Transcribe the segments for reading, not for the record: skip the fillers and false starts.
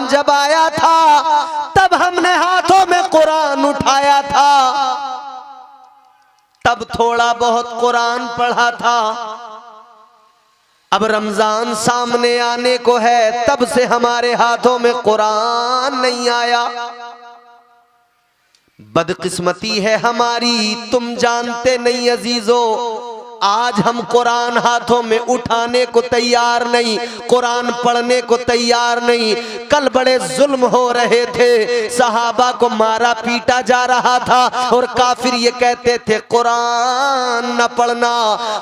जब आया था तब हमने हाथों में कुरान उठाया था, तब थोड़ा बहुत कुरान पढ़ा था। अब रमजान सामने आने को है, तब से हमारे हाथों में कुरान नहीं आया। बदकिस्मती है हमारी, तुम जानते नहीं अजीजों, आज हम कुरान हाथों में उठाने को तैयार नहीं, कुरान पढ़ने को तैयार नहीं। कल बड़े जुल्म हो रहे थे, सहाबा को मारा पीटा जा रहा था और काफिर ये कहते थे कुरान न पढ़ना,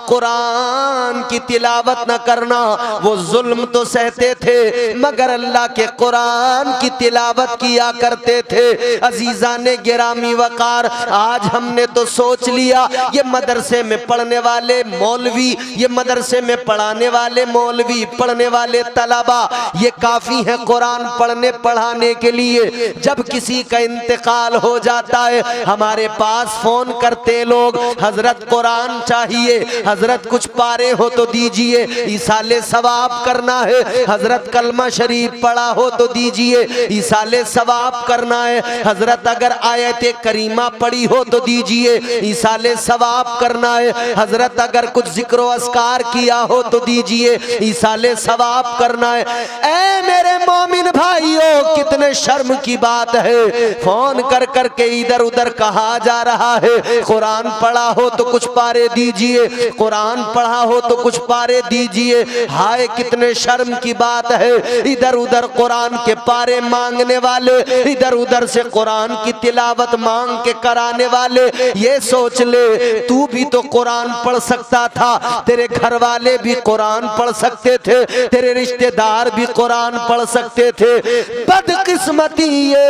कुरान की तिलावत न करना। वो जुल्म तो सहते थे मगर अल्लाह के कुरान की तिलावत किया करते थे। अजीजा ने गिरामी वकार, आज हमने तो सोच लिया ये मदरसे में पढ़ने वाले मौलवी, ये मदरसे में पढ़ाने वाले मौलवी, पढ़ने वाले तलबा, ये काफी है कुरान पढ़ने पढ़ाने के लिए। जब किसी का इंतकाल हो जाता है हमारे पास फोन करते लोग, हजरत कुरान चाहिए, हजरत कुछ पारे हो तो दीजिए, इसाले सवाब करना है, हजरत कलमा शरीफ पढ़ा हो तो दीजिए, इसाले सवाब करना है, हजरत अगर आयत करीमा पढ़ी हो तो दीजिए, इसाले सवाब करना है, हजरत अगर कुछ जिक्र अस्कार किया हो तो दीजिए, इसाले सवाब करना है। ऐ मेरे मोमिन भाइयों, कितने शर्म की बात है, फोन कर कर के इधर उधर कहा जा रहा है कुरान पढ़ा हो तो कुछ पारे दीजिए, कुरान पढ़ा हो तो कुछ पारे दीजिए। हाय कितने शर्म की बात है, इधर उधर कुरान के पारे मांगने वाले, इधर उधर से कुरान की तिलावत मांग के कराने वाले। ये सोच ले तू भी तो कुरान पढ़ सकता था, तेरे घर वाले भी कुरान पढ़ सकते थे, तेरे रिश्तेदार भी कुरान पढ़ सकते थे। बदकिस्मती ये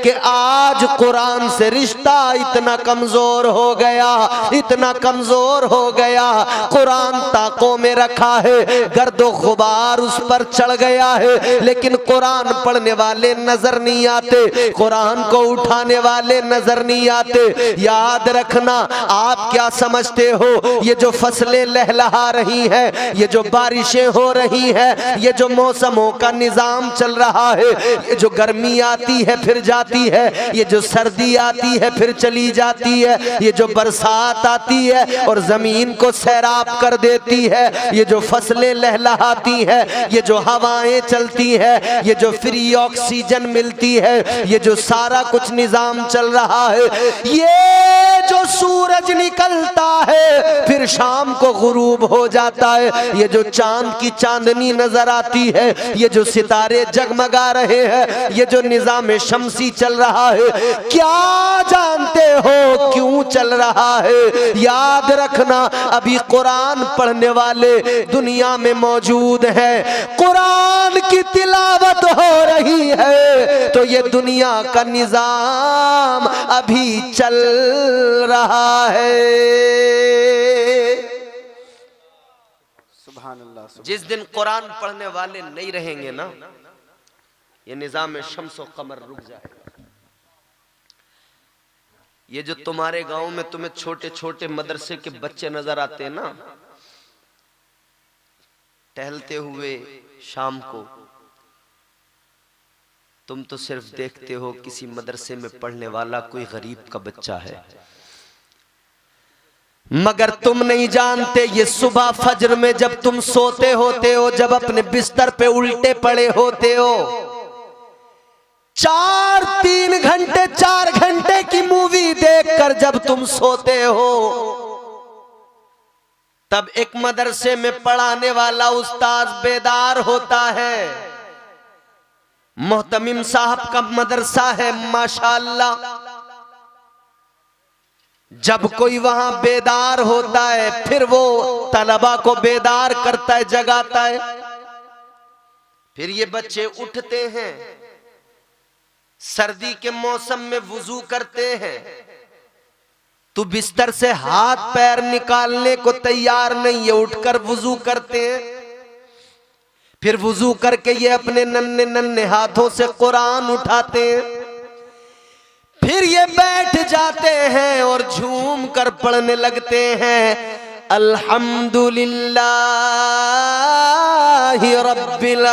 कि आज कुरान से रिश्ता इतना कमजोर हो गया, इतना कमजोर हो गया। कुरान ताकों में रखा है, गर्दो गुबार उस पर चढ़ गया है, लेकिन कुरान पढ़ने वाले नजर नहीं आते, कुरान को उठाने वाले नजर नहीं आते। याद रखना, आप क्या समझते हो, ये जो फसलें लहलहा रही हैं, ये जो बारिशें हो रही हैं, ये जो मौसमों का निजाम चल रहा है, ये जो गर्मी आती है फिर जाती है, ये जो सर्दी आती है फिर चली जाती है, ये जो बरसात आती है और जमीन को सैराब कर देती है, ये जो फसलें लहलहाती है, ये जो हवाएं चलती है, ये जो फ्री ऑक्सीजन मिलती है, ये जो सारा कुछ निजाम चल रहा है, ये जो सूरज निकलता है फिर शाम को गुरूब हो जाता है, ये जो चांद की चांदनी नजर आती है, ये जो सितारे जगमगा रहे हैं, ये जो निजाम शमसी चल रहा है, क्या जानते हो क्यों चल रहा है? याद रखना, अभी कुरान पढ़ने वाले दुनिया में मौजूद हैं, कुरान की तिलावत हो रही है, तो ये दुनिया का निजाम अभी चल रहा है। सुभान अल्लाह। जिस दिन कुरान पढ़ने वाले नहीं रहेंगे ना, ये निजाम शम्सो कमर रुक जाएगा। ये जो तुम्हारे गांव में तुम्हें छोटे छोटे मदरसे के बच्चे नजर आते हैं ना, टहलते हुए शाम को, तुम तो सिर्फ देखते हो किसी मदरसे में पढ़ने वाला कोई गरीब का बच्चा है, मगर तुम नहीं जानते ये सुबह फजर में जब तुम सोते होते हो, जब अपने बिस्तर पे उल्टे पड़े होते हो, 3 घंटे 4 घंटे की मूवी देखकर जब तुम सोते हो, तब एक मदरसे में पढ़ाने वाला उस्ताद बेदार होता है। मोहतमिम साहब का मदरसा है माशाअल्लाह। जब कोई वहां बेदार होता है फिर वो तलबा को बेदार करता है, जगाता है, फिर ये बच्चे उठते हैं, सर्दी के मौसम में वुजू करते हैं, तू बिस्तर से हाथ पैर निकालने को तैयार नहीं है, उठकर वुजू करते हैं, फिर वुजू करके ये अपने नन्हे नन्हे हाथों से कुरान उठाते हैं, फिर ये बैठ जाते हैं और झूम कर पढ़ने लगते हैं, अल्हम्दुलिल्लाह अल्हम्दुलिल्लाहि रब्बिल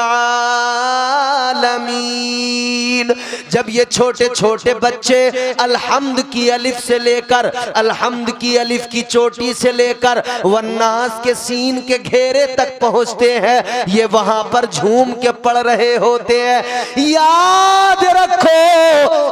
आलमीन। जब ये छोटे छोटे बच्चे अल्हम्द की अलिफ से लेकर, अल्हम्द की अलिफ की चोटी से लेकर वन्नास के सीन के घेरे तक पहुंचते हैं, ये वहां पर झूम के पढ़ रहे होते हैं। याद रखो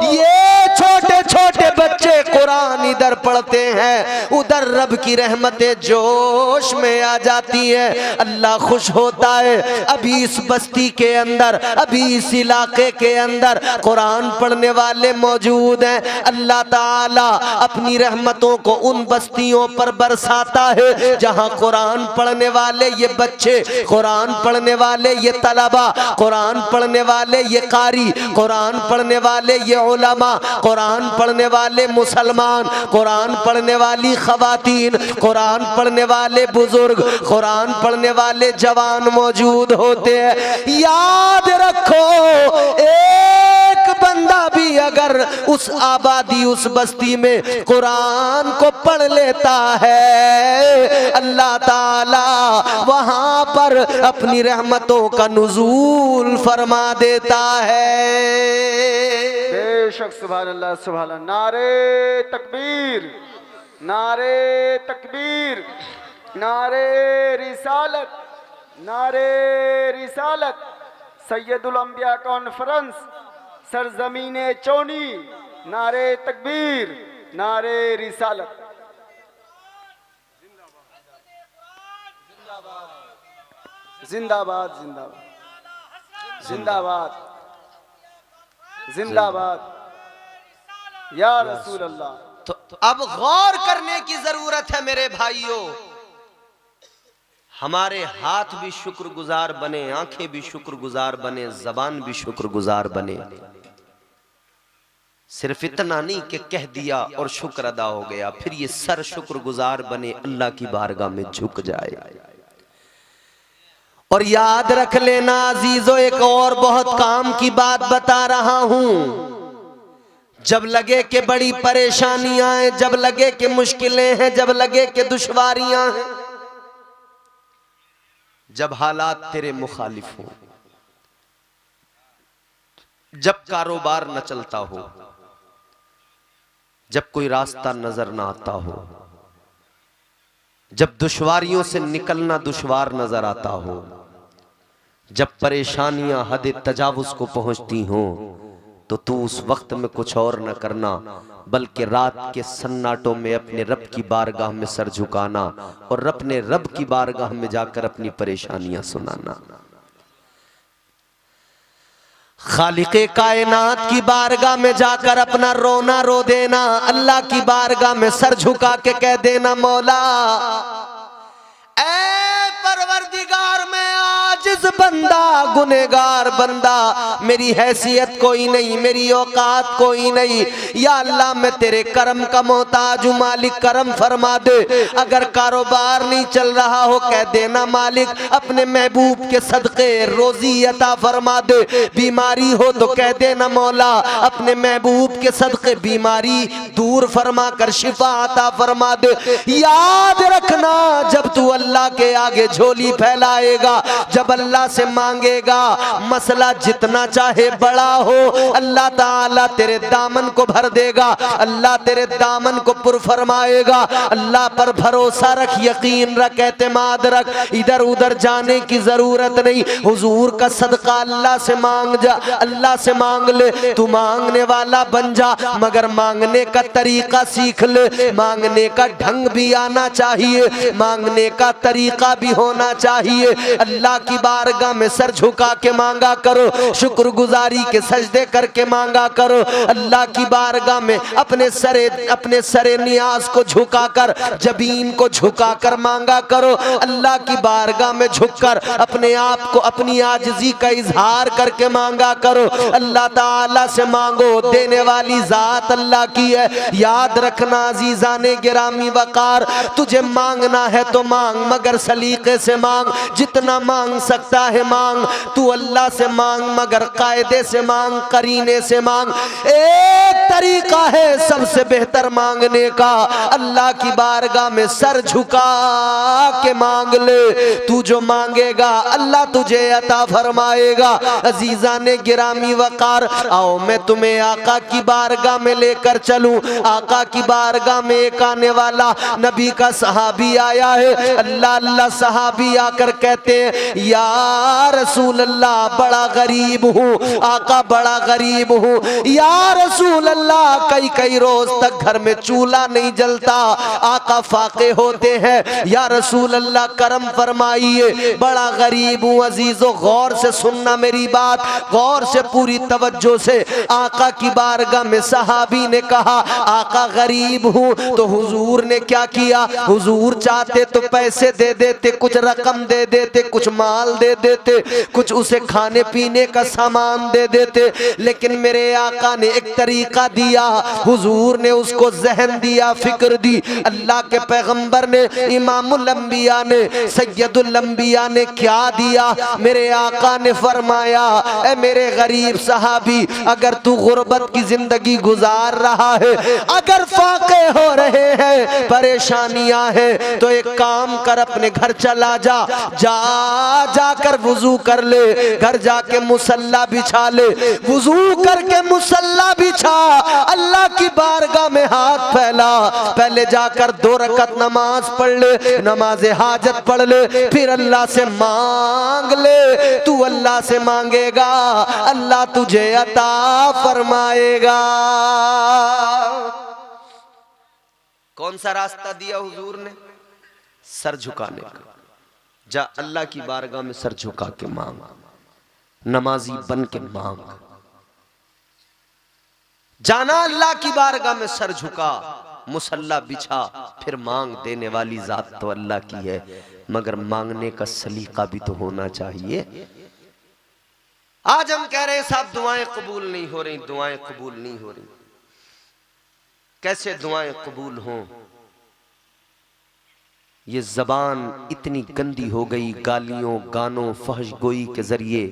ये छोटे छोटे बच्चे कुरान इधर पढ़ते हैं, उधर रब की रहमतें जोश में आ जाती है, अल्लाह खुश होता है। अभी इस बस्ती के अंदर, अभी इस इलाके के अंदर कुरान पढ़ने वाले मौजूद हैं। अल्लाह ताला अपनी रहमतों को उन बस्तियों पर बरसाता है जहां कुरान पढ़ने वाले ये बच्चे, कुरान पढ़ने वाले ये तलबा, कुरान पढ़ने वाले ये कारी, कुरान पढ़ने वाले ये उलमा, कुरान पढ़ने वाले मुसलमान, कुरान पढ़ने वाली खवातीन, कुरान पढ़ने वाले बुजुर्ग, कुरान पढ़ने वाले जवान मौजूद होते हैं। याद रखो एक बंदा भी अगर उस आबादी, उस बस्ती में कुरान को पढ़ लेता है, अल्लाह ताला वहां पर अपनी रहमतों का नुज़ूल फरमा देता है। बेशक सुभान अल्लाह, सुभान अल्लाह। नारे तकबीर, नारे तकबीर, नारे रिसालत, नारे रिसालत। सैयदुल अंबिया कॉन्फ्रेंस सरजमीने चौनी, नारे तकबीर, नारे रिसालत। जिंदाबाद, जिंदाबाद, जिंदाबाद, जिंदाबाद या रसूल अल्लाह। तो अब गौर करने की जरूरत है मेरे भाइयों। हमारे हाथ भी शुक्रगुजार बने, आंखें भी शुक्रगुजार बने, जबान भी शुक्रगुजार बने। सिर्फ इतना नहीं कि कह दिया और शुक्र अदा हो गया, फिर ये सर शुक्रगुजार बने, अल्लाह की बारगाह में झुक जाए। और याद रख लेना अजीजों, एक और बहुत काम की बात बता रहा हूं। जब लगे कि बड़ी परेशानियां हैं, जब लगे कि मुश्किलें हैं, जब लगे कि दुश्वारियां हैं, जब हालात तेरे मुखालिफ हो, जब कारोबार न चलता हो, जब कोई रास्ता नजर ना आता हो, जब दुश्वारियों से निकलना दुश्वार नजर आता हो, जब परेशानियां हद तजावुज को पहुंचती हो, तो तू उस वक्त में कुछ और न करना बल्कि रात के सन्नाटों में अपने रब की बारगाह में सर झुकाना और अपने रब की बारगाह में जाकर अपनी परेशानियां सुनाना। खालिके कायनात की बारगाह में जाकर अपना रोना रो देना, अल्लाह की बारगाह में सर झुका के कह देना, मौला ऐ परवरदिगार मैं आजिज़ बंदा, गुनेगार बंदा, मेरी हैसियत कोई नहीं, मेरी औकात कोई नहीं, या अल्लाह मैं तेरे करम का मोहताज हूँ, मालिक करम फरमा दे। अगर कारोबार नहीं चल रहा हो कह देना मालिक अपने महबूब के सदके रोजी अता फरमा दे। बीमारी हो तो कह देना मौला अपने महबूब के सदके बीमारी दूर फरमा कर शिफा अता फरमा दे। याद रखना जब तू अल्लाह के आगे झोली फैलाएगा, जब अल्लाह से मांगेगा, मसला जितना चाहे बड़ा हो, अल्लाह ताला तेरे दामन को भर देगा, अल्लाह तेरे दामन को पुर फरमाएगा। अल्लाह पर भरोसा रख, यकीन रख, एतमाद रख, इधर उधर जाने की जरूरत नहीं। हुजूर का सदका अल्लाह से मांग जा, अल्लाह से मांग ले, तू मांगने वाला बन जा, मगर मांगने का तरीका सीख ले, मांगने का ढंग भी आना चाहिए, मांगने का तरीका भी होना चाहिए। अल्लाह की बारगाह में सर झुका के मांगा करो, शुक्रगुजारी के सजदे करके मांगा करो। अल्लाह की बारगाह में अपने सरे नियाज को झुकाकर, जबीन को झुकाकर मांगा करो। अल्लाह की बारगाह में झुककर अपने आप को, अपनी आजिज़ी का इजहार करके मांगा करो। अल्लाह ताला से मांगो, देने वाली जात अल्लाह की है। याद रखना अजीज़ाने गिरामी वकार, तुझे मांगना है तो मांग, मगर सलीके से मांग, जितना मांग सकता है मांग, तू अल्लाह से मांग, मगर कायदे से मांग, करीने से मांग। एक तरीका है सबसे बेहतर मांगने का, अल्लाह की बारगाह में सर झुका के मांग ले। तू जो मांगेगा अल्लाह तुझे अता फरमाएगा। अजीजा ने गिरामी वकार, आओ मैं तुम्हें आका की बारगाह में लेकर चलूं। आका की बारगाह में एक आने वाला नबी का सहाबी आया है। अल्लाह अल्लाह सहाबी आकर कहते हैं, या रसूल अल्लाह बड़ा गरीब हूँ, आका बड़ा गरीब हूँ। या रसूल अल्लाह कई कई रोज तक घर में चूल्हा नहीं जलता, आका फाके होते हैं। या रसूल अल्लाह करम फरमाइए, बड़ा गरीब हूँ। अजीजों गौर से सुनना मेरी बात, गौर से पूरी तवज्जो से। आका की बारगाह में सहाबी ने कहा, आका गरीब हूँ। तो हुजूर ने क्या किया, हुजूर चाहते तो पैसे दे देते, कुछ रकम दे देते, कुछ माल दे देते, कुछ उसे खाने पीने का सामान दे देते, लेकिन मेरे आका ने एक तरीका दिया। हुजूर ने उसको ज़हन दिया, फिक्र दी। अल्लाह के पैगंबर ने, इमामुल अंबिया ने, सैयदुल अंबिया ने क्या दिया? मेरे आका ने फरमाया, ए मेरे गरीब सहाबी, अगर तू गुर्बत की जिंदगी गुजार रहा है, अगर फाके हो रहे हैं, परेशानियां हैं, तो एक काम कर, अपने घर चला जा, जाकर वुजू कर ले, घर जाके मुसल्ला बिछा ले, वुजू करके मुसल्ला बिछा, अल्लाह की बारगाह में हाथ फैला, पहले जाकर 2 रकत नमाज पढ़ ले, नमाज हाजत पढ़ ले, फिर अल्लाह से मांग ले। तू अल्लाह से मांगेगा, अल्लाह तुझे अता फरमाएगा। कौन सा रास्ता दिया हुजूर ने? सर झुकाने का। जा अल्लाह की बारगाह में सर झुका के मांग, नमाजी बन के मांग। जाना अल्लाह की बारगाह में सर झुका, मुसल्ला बिछा, फिर मांग। देने वाली जात तो अल्लाह की है, मगर मांगने का सलीका भी तो होना चाहिए। आज हम कह रहे हैं साहब दुआएं कबूल नहीं हो रही, दुआएं कबूल नहीं हो रही। कैसे दुआएं कबूल हों? ये जबान इतनी गंदी हो गई गालियों, गानों, फहश गोई के जरिए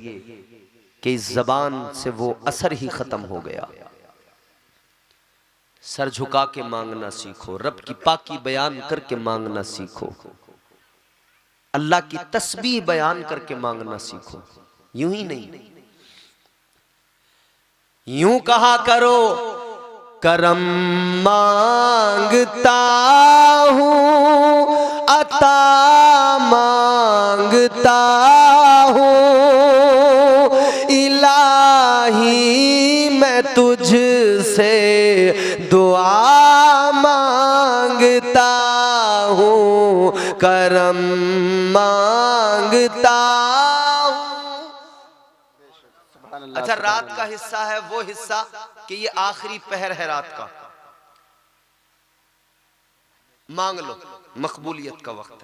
कि इस जबान से वो असर ही खत्म हो गया। सर झुका के मांगना सीखो, रब की पाकी बयान करके मांगना सीखो, अल्लाह की तस्बीह बयान करके मांगना सीखो। यूं ही नहीं, यूं कहा करो, करम मांगता हूं, अता मांगता हूं, इलाही मैं तुझसे दुआ मांगता हूं, करम मांगता हूं। अच्छा, रात का हिस्सा है वो हिस्सा कि ये आखिरी पहर है रात का, मांग लो, मकबूलियत का वक्त है,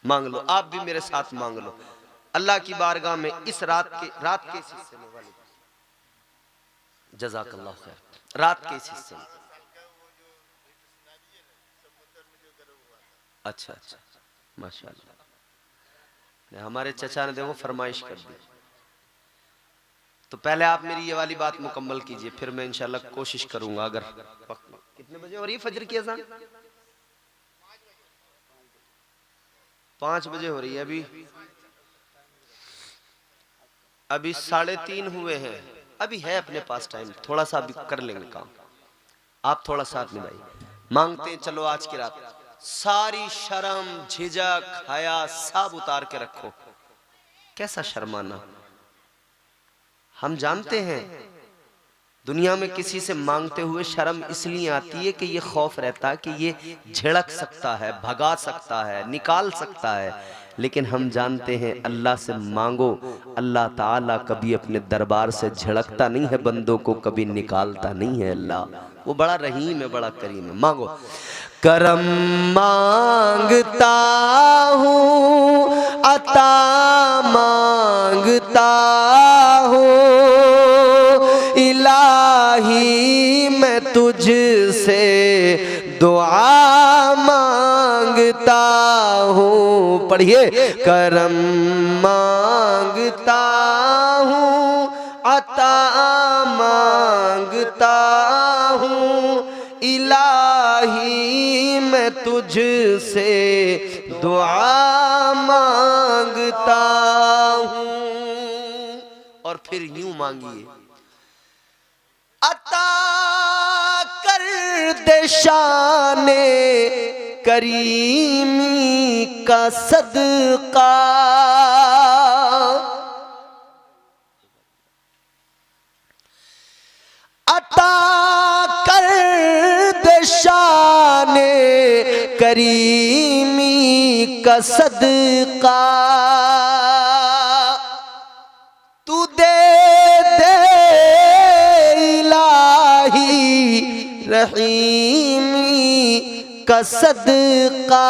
मांग लो। आप भी मेरे साथ मांग लो अल्लाह की बारगाह में इस रात के इस हिस्से में। वाले जज़ाकल्लाह खैर, रात के इस हिस्से में। अच्छा अच्छा, माशाअल्लाह। हमारे चचा ने देखो फरमाइश कर दी, तो पहले आप मेरी ये वाली बात मुकम्मल कीजिए, फिर मैं इंशाल्लाह कोशिश करूंगा। अगर कितने बजे हो रही है फजर की अज़ान? 5 बजे हो रही है। अभी 3:30 हुए हैं, अभी है अपने पास टाइम, थोड़ा सा अभी कर लेंगे काम। आप थोड़ा साथ निभाइए, मांगते हैं। चलो आज की रात सारी शर्म, झिझक, हया सब उतार के रखो। कैसा शर्माना? हम जानते हैं दुनिया में किसी से मांगते हुए शर्म इसलिए आती है कि ये खौफ रहता है कि ये झिड़क सकता है, भगा सकता है, निकाल सकता है। लेकिन हम जानते हैं अल्लाह से मांगो, अल्लाह ताला कभी अपने दरबार से झिड़कता नहीं है, बंदों को कभी निकालता नहीं है। अल्लाह वो बड़ा रहीम है, बड़ा करीम है। मांगो। करम मांगता हूँ, अता मांगता हूँ, इलाही मैं तुझसे दुआ मांगता हूँ। पढ़िए, करम मांग मांगता हूँ, अता मांगता हूँ, इलाही मैं तुझसे दुआ मांगता हूँ। और फिर यूं मांगिए, अता कर दे शाने करीमी का सदका, अता कर दे शाने करीमी का सदका, तू दे दे इलाही रहीमी का सदका,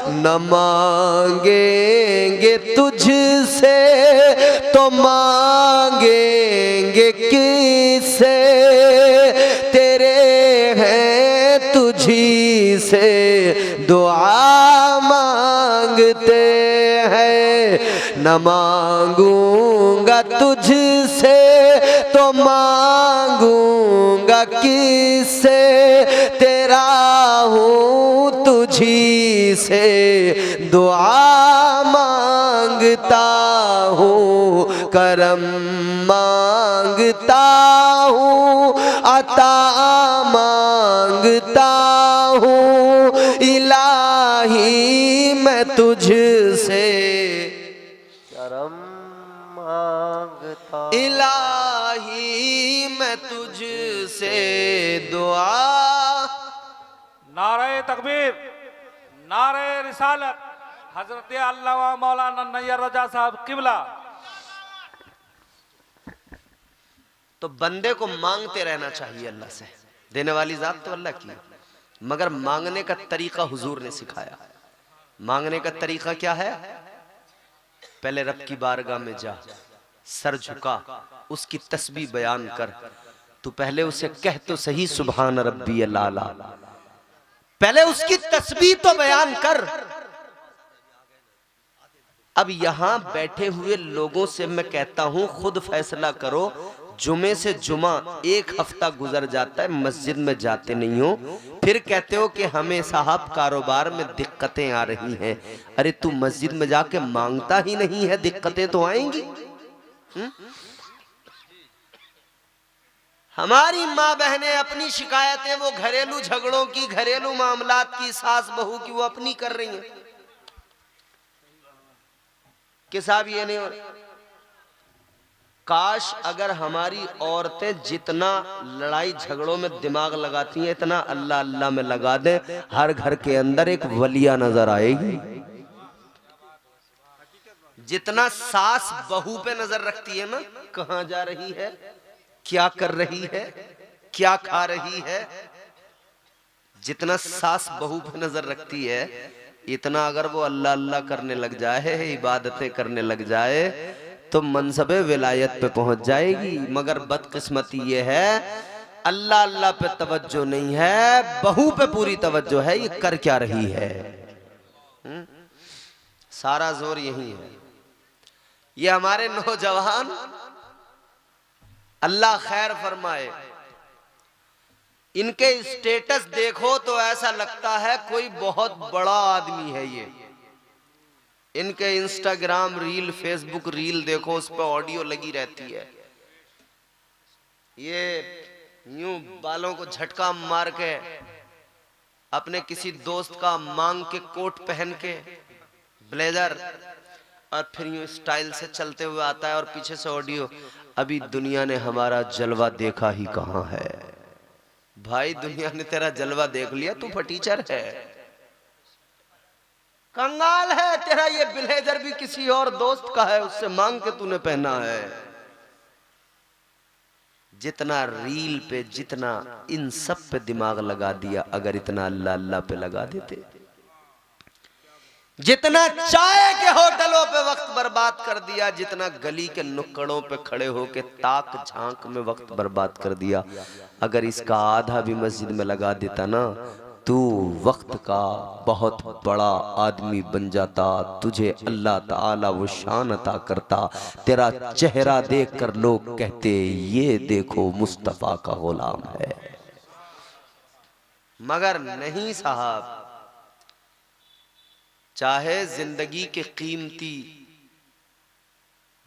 न मांगेंगे तुझसे तो मांगेंगे किससे, तेरे हैं तुझी से दुआ मांगते हैं, न मांगूंगा तुझसे तो मांगूंगा किससे, तेरा हूँ तुझी से दुआ मांगता हूँ, करम मांगता हूँ, अता मांगता हूँ, इलाही मैं तुझसे करम मांगता, इलाही मैं तुझसे दुआ। नारे तकबीर, नारे रिसालत, हजरत अल्लामा मौलाना नैयर रजा साहब किबला। तो बंदे को मांगते रहना चाहिए अल्लाह से, देने वाली जात तो अल्लाह की, मगर मांगने का तरीका हुजूर ने सिखाया। मांगने का तरीका क्या है? पहले रब की बारगाह में जा, सर झुका, उसकी तस्बीह बयान कर। तू पहले उसे कह तो सही सुभान रब्बी अल-आला, पहले उसकी तस्बीह तो बयान कर। अब यहां बैठे हुए लोगों से मैं कहता हूं, खुद फैसला करो। जुमे से जुमा एक हफ्ता गुजर जाता है, मस्जिद में जाते नहीं हो, फिर कहते हो कि हमें साहब कारोबार में दिक्कतें आ रही हैं। अरे तू मस्जिद में जाके मांगता ही नहीं है, दिक्कतें तो आएंगी। हमारी माँ बहनें अपनी शिकायतें वो घरेलू झगड़ों की, घरेलू मामलात की, सास बहू की, वो अपनी कर रही हैं कि साहब ये नहीं हो। काश अगर हमारी औरतें जितना लड़ाई झगड़ों में दिमाग लगाती हैं, इतना अल्लाह अल्लाह में लगा दें, हर घर के अंदर एक वलिया नजर आएगी। जितना सास बहू पे नजर रखती है ना, कहां जा रही है, क्या कर रही है, क्या खा रही है, जितना सास बहू पे नजर रखती है, इतना अगर वो अल्लाह अल्लाह करने लग जाए, इबादतें करने लग जाए, तो मनसबे विलायत पे पहुंच जाएगी। मगर बदकिस्मती ये है, अल्लाह अल्लाह पे तवज्जो नहीं है, बहू पे पूरी तवज्जो है। ये कर क्या रही है? सारा जोर यही है। ये हमारे नौजवान, अल्लाह खैर फरमाए, इनके स्टेटस देखो तो ऐसा लगता है कोई बहुत बड़ा आदमी है ये। इनके इंस्टाग्राम रील, फेसबुक रील देखो, उस पर ऑडियो लगी रहती है। ये यूं बालों को झटका मार के अपने किसी दोस्त का मांग के कोट पहन के, ब्लेजर, और फिर यूं स्टाइल से चलते हुए आता है और पीछे से ऑडियो। अभी दुनिया ने हमारा जलवा देखा ही कहां है भाई? दुनिया ने तेरा जलवा देख लिया, तू फटीचर है, कंगाल है। तेरा ये ब्लेजर भी किसी और दोस्त का है, उससे मांग के तूने पहना है। जितना रील पे, जितना इन सब पे दिमाग लगा दिया, अगर इतना अल्लाह अल्लाह पे लगा देते, जितना चाय के होटलों पे वक्त बर्बाद कर दिया, जितना गली के नुक्कड़ों पे खड़े होके ताक झांक में वक्त बर्बाद कर दिया, अगर इसका आधा भी मस्जिद में लगा देता ना, तू वक्त का बहुत बड़ा आदमी बन जाता, तुझे अल्लाह ताला वो शान अता करता, तेरा चेहरा देखकर लोग कहते ये देखो मुस्तफ़ा का गुलाम है। मगर नहीं साहब, चाहे जिंदगी के कीमती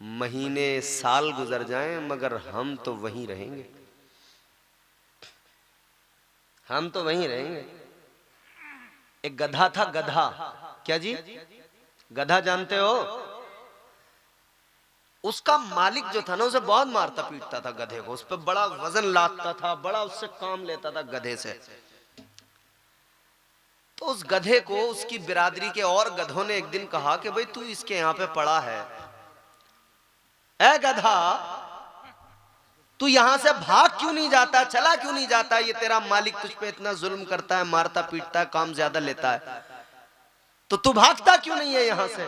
महीने साल गुजर जाएं, मगर हम तो वहीं रहेंगे, हम तो वहीं रहेंगे। एक गधा था, गधा, क्या जी, गधा जानते हो? उसका मालिक जो था ना, उसे बहुत मारता पीटता था गधे को, उस पर बड़ा वजन लादता था, बड़ा उससे काम लेता था गधे से। तो उस गधे को उसकी बिरादरी के और गधों ने एक दिन कहा कि भाई तू इसके यहां पे पड़ा है, ऐ गधा तू यहां से भाग क्यों नहीं जाता, चला क्यों नहीं जाता? ये तेरा मालिक तुझ पे इतना जुल्म करता है, मारता पीटता है, काम ज्यादा लेता है, तो तू भागता क्यों नहीं है यहां से?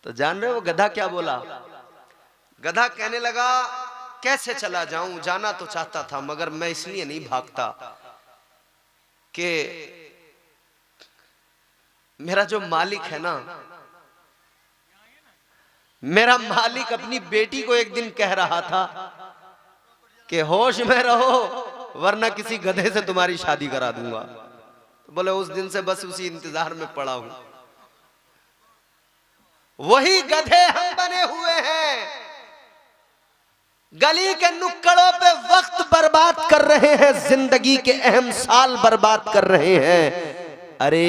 तो जान रहे हो गधा क्या बोला? गधा कहने लगा कैसे चला जाऊं, जाना तो चाहता था मगर मैं इसलिए नहीं भागता कि मेरा जो मालिक है ना, मेरा मालिक अपनी बेटी को एक दिन कह रहा था कि होश में रहो वरना किसी गधे से तुम्हारी शादी करा दूंगा। तो बोले उस दिन से बस उसी इंतजार में पड़ा हूं। वही गधे हम बने हुए हैं, गली के नुक्कड़ों पे वक्त बर्बाद कर रहे हैं, जिंदगी के अहम साल बर्बाद कर रहे हैं। अरे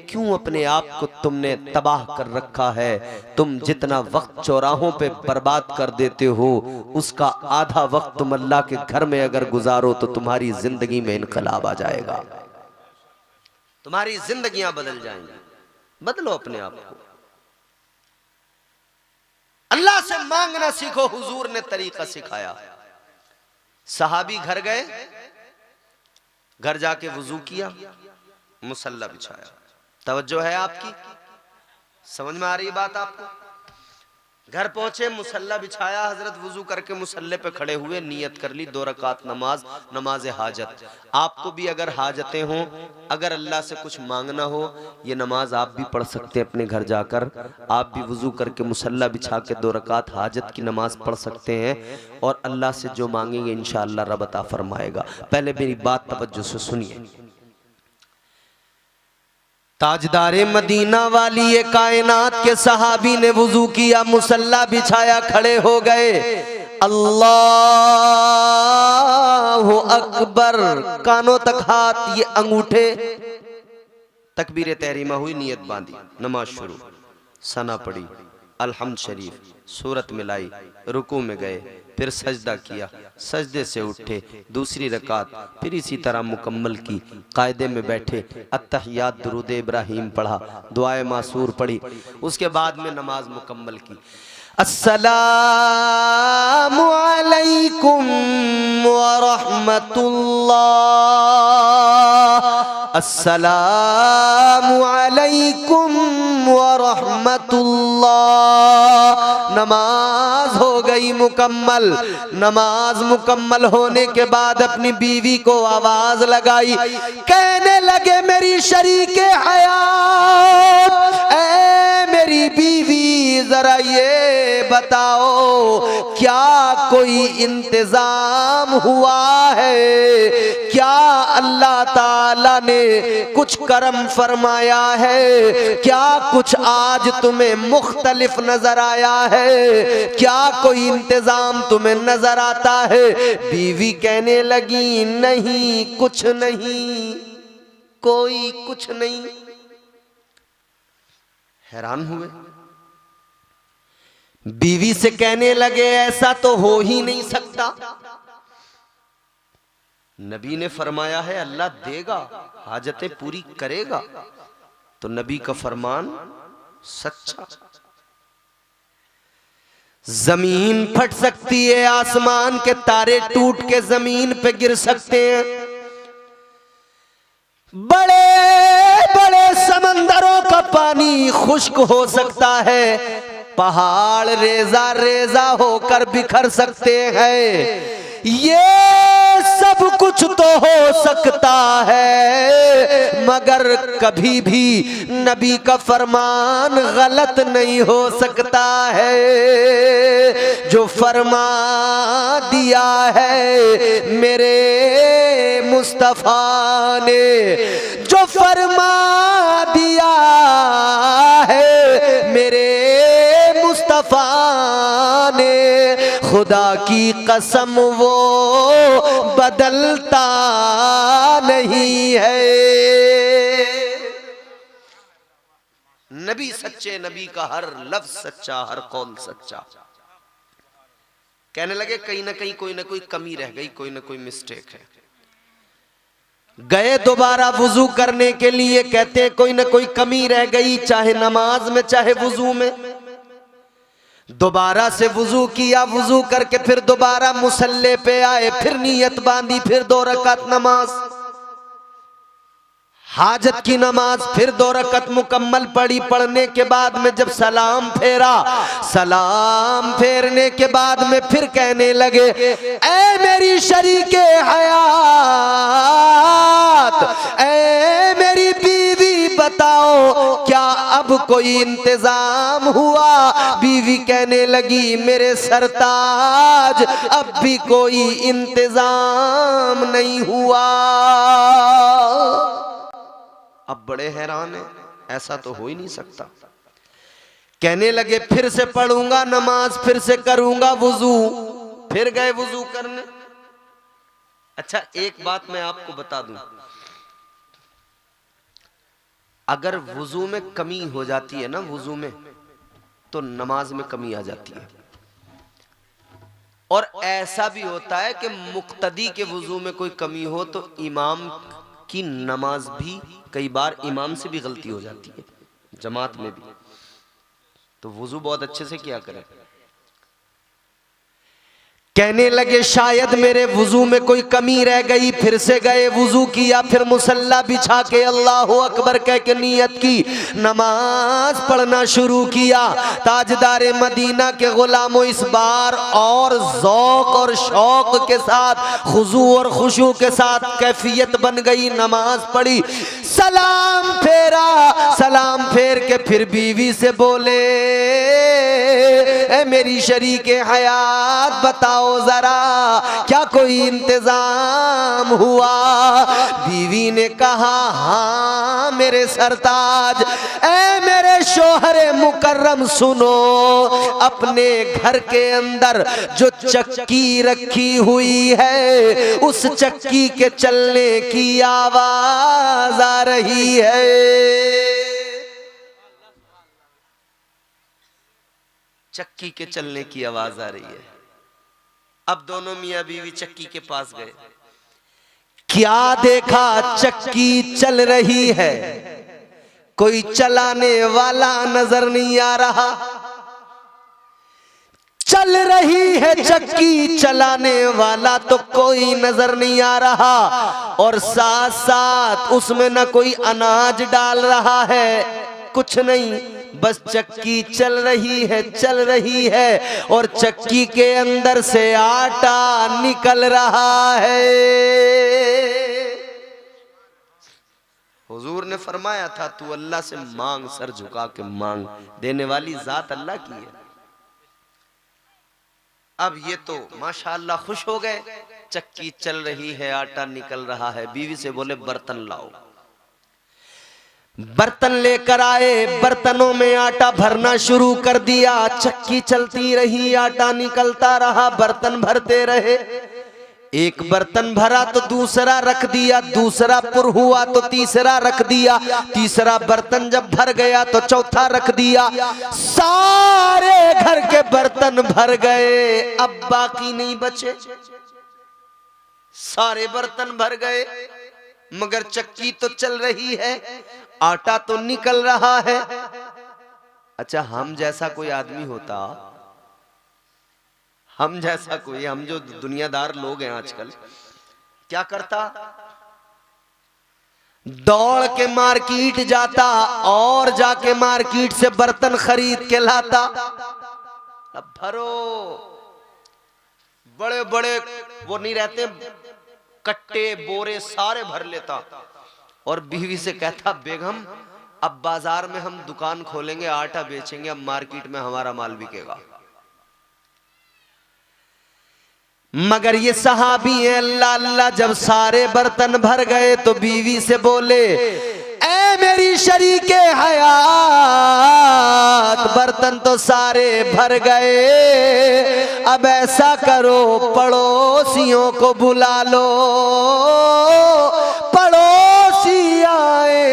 क्यों अपने आप को तुमने तबाह कर रखा है? तुम जितना वक्त चौराहों पे बर्बाद कर देते हो, उसका आधा वक्त तुम अल्लाह के घर में अगर गुजारो तो तुम्हारी जिंदगी में इनकलाब आ जाएगा, तुम्हारी जिंदगियां बदल जाएंगी। बदलो अपने आप को, अल्लाह से मांगना सीखो। हुजूर ने तरीका सिखाया। सहाबी घर गए, घर जाके वुजू किया, मुसल्ला बिछाया। तवज्जो है आपकी? समझ में आ रही बात आपको? घर पहुंचे, मुसल्ला बिछाया, हजरत वुजू करके मुसल्ले पे खड़े हुए, नियत कर ली 2 रकात नमाज, नमाज हाजत। आपको भी अगर हाजतें हों, अगर अल्लाह से कुछ मांगना हो, ये नमाज आप भी पढ़ सकते हैं अपने घर जाकर। आप भी वुजू करके मुसल्ला बिछा के 2 रकात हाजत की नमाज पढ़ सकते हैं और अल्लाह से जो मांगेंगे इंशाअल्लाह रब अता फरमाएगा। पहले मेरी बात तवज्जो से सुनिए। ताजदारे मदीना वाली ये कायनात के सहाबी ने वुजू किया, मुसल्ला बिछाया, खड़े हो गए। अल्लाहु अकबर, कानों तक हाथ, ये अंगूठे, तकबीर तहरीमा हुई, नियत बांधी, नमाज शुरू, सना पड़ी, अल्हम्द शरीफ, सूरत मिलाई, रुकू में गए, फिर सजदा किया, सजदे से उठे, दूसरी रकात फिर इसी तरह मुकम्मल की, कायदे में बैठे, अत्तहियात दुरूद इब्राहीम पढ़ा, दुआए मासूर पढ़ी, उसके बाद में नमाज मुकम्मल की। अस्सलामु अलैकुम व रहमतुल्लाह, अस्सलामु अलैकुम व रहमतुल्लाह। नमाज हो गई मुकम्मल। नमाज मुकम्मल होने के बाद अपनी बीवी को आवाज लगाई, कहने लगे मेरी शरीके हयात, ऐ मेरी बीवी जरा ये बताओ क्या कोई इंतजाम हुआ है? क्या अल्लाह ताला ने कुछ करम फरमाया है? क्या कुछ आज तुम्हें मुख्तलिफ नजर आया है? क्या कोई इंतजाम तुम्हें नजर आता है? बीवी कहने लगी नहीं, कुछ नहीं, कोई कुछ नहीं। हैरान हुए, बीवी से कहने लगे ऐसा तो हो ही नहीं सकता। नबी ने फरमाया है अल्लाह देगा, हाजतें पूरी करेगा, तो नबी का फरमान सच्चा। जमीन फट सकती है, आसमान के तारे टूट के जमीन पे गिर सकते हैं, बड़े बड़े समंदरों का पानी खुश्क हो सकता है, पहाड़ रेजा रेजा होकर बिखर सकते हैं, ये सब कुछ तो हो सकता है मगर कभी भी नबी का फरमान गलत नहीं हो सकता है। जो फरमा दिया है मेरे मुस्तफा ने, जो फरमा दिया है मेरे मुस्तफा ने, खुदा की कसम वो बदलता नहीं है। नबी सच्चे, नबी का हर लफ्ज सच्चा, हर कौल सच्चा। कहने लगे कहीं ना कहीं कोई ना कोई कमी रह गई, कोई ना कोई मिस्टेक है। गए दोबारा वुजू करने के लिए, कहते कोई ना कोई कमी रह गई, चाहे नमाज में चाहे वुजू में। दोबारा से वुजू किया, वुजू करके फिर दोबारा मुसल्ले पे आए, फिर नियत बांधी, फिर 2 रकात नमाज, हाजत की नमाज, फिर 2 रकात मुकम्मल पढ़ी। पढ़ने के बाद में जब सलाम फेरा, सलाम फेरने के बाद में फिर कहने लगे ऐ मेरी शरीके हयात, ऐ मेरी बीवी बताओ क्या अब कोई इंतजाम हुआ? बीवी कहने लगी मेरे सरताज अब भी कोई इंतजाम नहीं हुआ। अब बड़े हैरान हैं, ऐसा तो हो ही नहीं सकता। कहने लगे फिर से पढ़ूंगा नमाज, फिर से करूंगा वुजू। फिर गए वुजू करने। अच्छा एक बात मैं आपको बता दूं, अगर वुजू में कमी हो जाती है ना, वुजू में, तो नमाज में कमी आ जाती है। और ऐसा भी होता है कि मुक्तदी के वुजू में कोई कमी हो तो इमाम की नमाज भी, कई बार इमाम से भी गलती हो जाती है, जमात में भी। तो वुजू बहुत अच्छे से किया करें। कहने लगे शायद मेरे वुजू में कोई कमी रह गई। फिर से गए, वुजू किया, फिर मुसल्ला बिछा के अल्लाह अकबर कह के नियत की, नमाज पढ़ना शुरू किया। ताजदारे मदीना के गुलामों इस बार और ज़ौक़ और शौक़ के साथ, खुजू और खुशू के साथ कैफियत बन गई। नमाज पढ़ी, सलाम फेरा, सलाम फेर के फिर बीवी से बोले ए मेरी शरीके हयात बताओ जरा क्या कोई इंतजाम हुआ? बीवी ने कहा हाँ मेरे सरताज। ऐ मेरे शोहरे मुकर्रम सुनो, अपने घर के अंदर जो चक्की रखी हुई है उस चक्की के चलने की आवाज आ रही है। चक्की के चलने की आवाज आ रही है। अब दोनों मियां बीवी चक्की के पास गए। क्या देखा? चक्की चल रही है, कोई चलाने वाला नजर नहीं आ रहा। चल रही है चक्की, चलाने वाला तो कोई नजर नहीं आ रहा। और साथ साथ उसमें न कोई अनाज डाल रहा है, कुछ नहीं, बस चक्की चल रही है, चल रही है। और चक्की के अंदर से आटा निकल रहा है। हुजूर ने फरमाया था तू अल्लाह से मांग, सर झुका के मांग, देने वाली जात अल्लाह की है। अब ये तो माशाअल्लाह खुश हो गए, चक्की चल रही है, आटा निकल रहा है। बीवी से बोले बर्तन लाओ। बर्तन लेकर आए, बर्तनों में आटा भरना शुरू कर दिया। चक्की चलती रही, आटा निकलता रहा, बर्तन भरते रहे। एक बर्तन भरा तो दूसरा रख दिया, दूसरा पुर हुआ तो तीसरा रख दिया, तीसरा बर्तन जब भर गया तो चौथा रख दिया। सारे घर के बर्तन भर गए, अब बाकी नहीं बचे। सारे बर्तन भर गए मगर चक्की तो चल रही है, आटा तो निकल रहा है। अच्छा हम जैसा कोई आदमी होता, हम जैसा कोई, हम जो दुनियादार लोग हैं आजकल, क्या करता? दौड़ के मार्केट जाता और जाके मार्केट से बर्तन खरीद के लाता। अब भरो, बड़े बड़े वो नहीं रहते कट्टे बोरे सारे भर लेता और बीवी से कहता बेगम अब बाजार में हम दुकान खोलेंगे, आटा बेचेंगे, अब मार्केट में हमारा माल बिकेगा। मगर ये सहाबी है अल्लाह अल्लाह, जब सारे बर्तन भर गए तो बीवी से बोले ऐ मेरी शरीके हयात, बर्तन तो सारे भर गए, अब ऐसा करो पड़ोसियों को बुला लो, पड़ोसी आए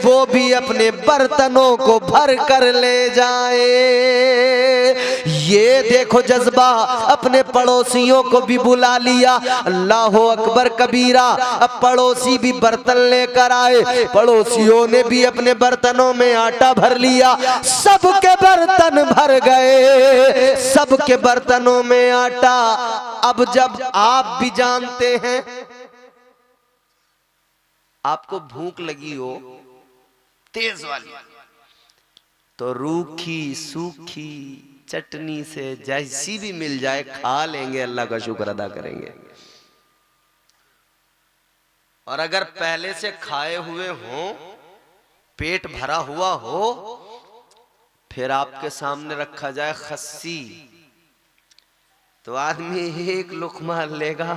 वो भी अपने बर्तनों को भर कर ले जाए। ये देखो जज्बा, अपने पड़ोसियों को भी बुला लिया। अल्लाह अकबर कबीरा। अब पड़ोसी भी बर्तन लेकर आए, पड़ोसियों ने भी अपने बर्तनों में आटा भर लिया, सबके बर्तन भर गए, सबके बर्तनों में आटा। अब जब आप भी जानते हैं, आपको भूख लगी हो तेज वाली, तो रूखी सूखी चटनी से जैसी भी मिल जाए खा लेंगे, अल्लाह का शुक्र अदा करेंगे। और अगर पहले से खाए हुए हो, पेट भरा हुआ हो, फिर आपके सामने रखा जाए खस्सी, तो आदमी एक लुकमा लेगा,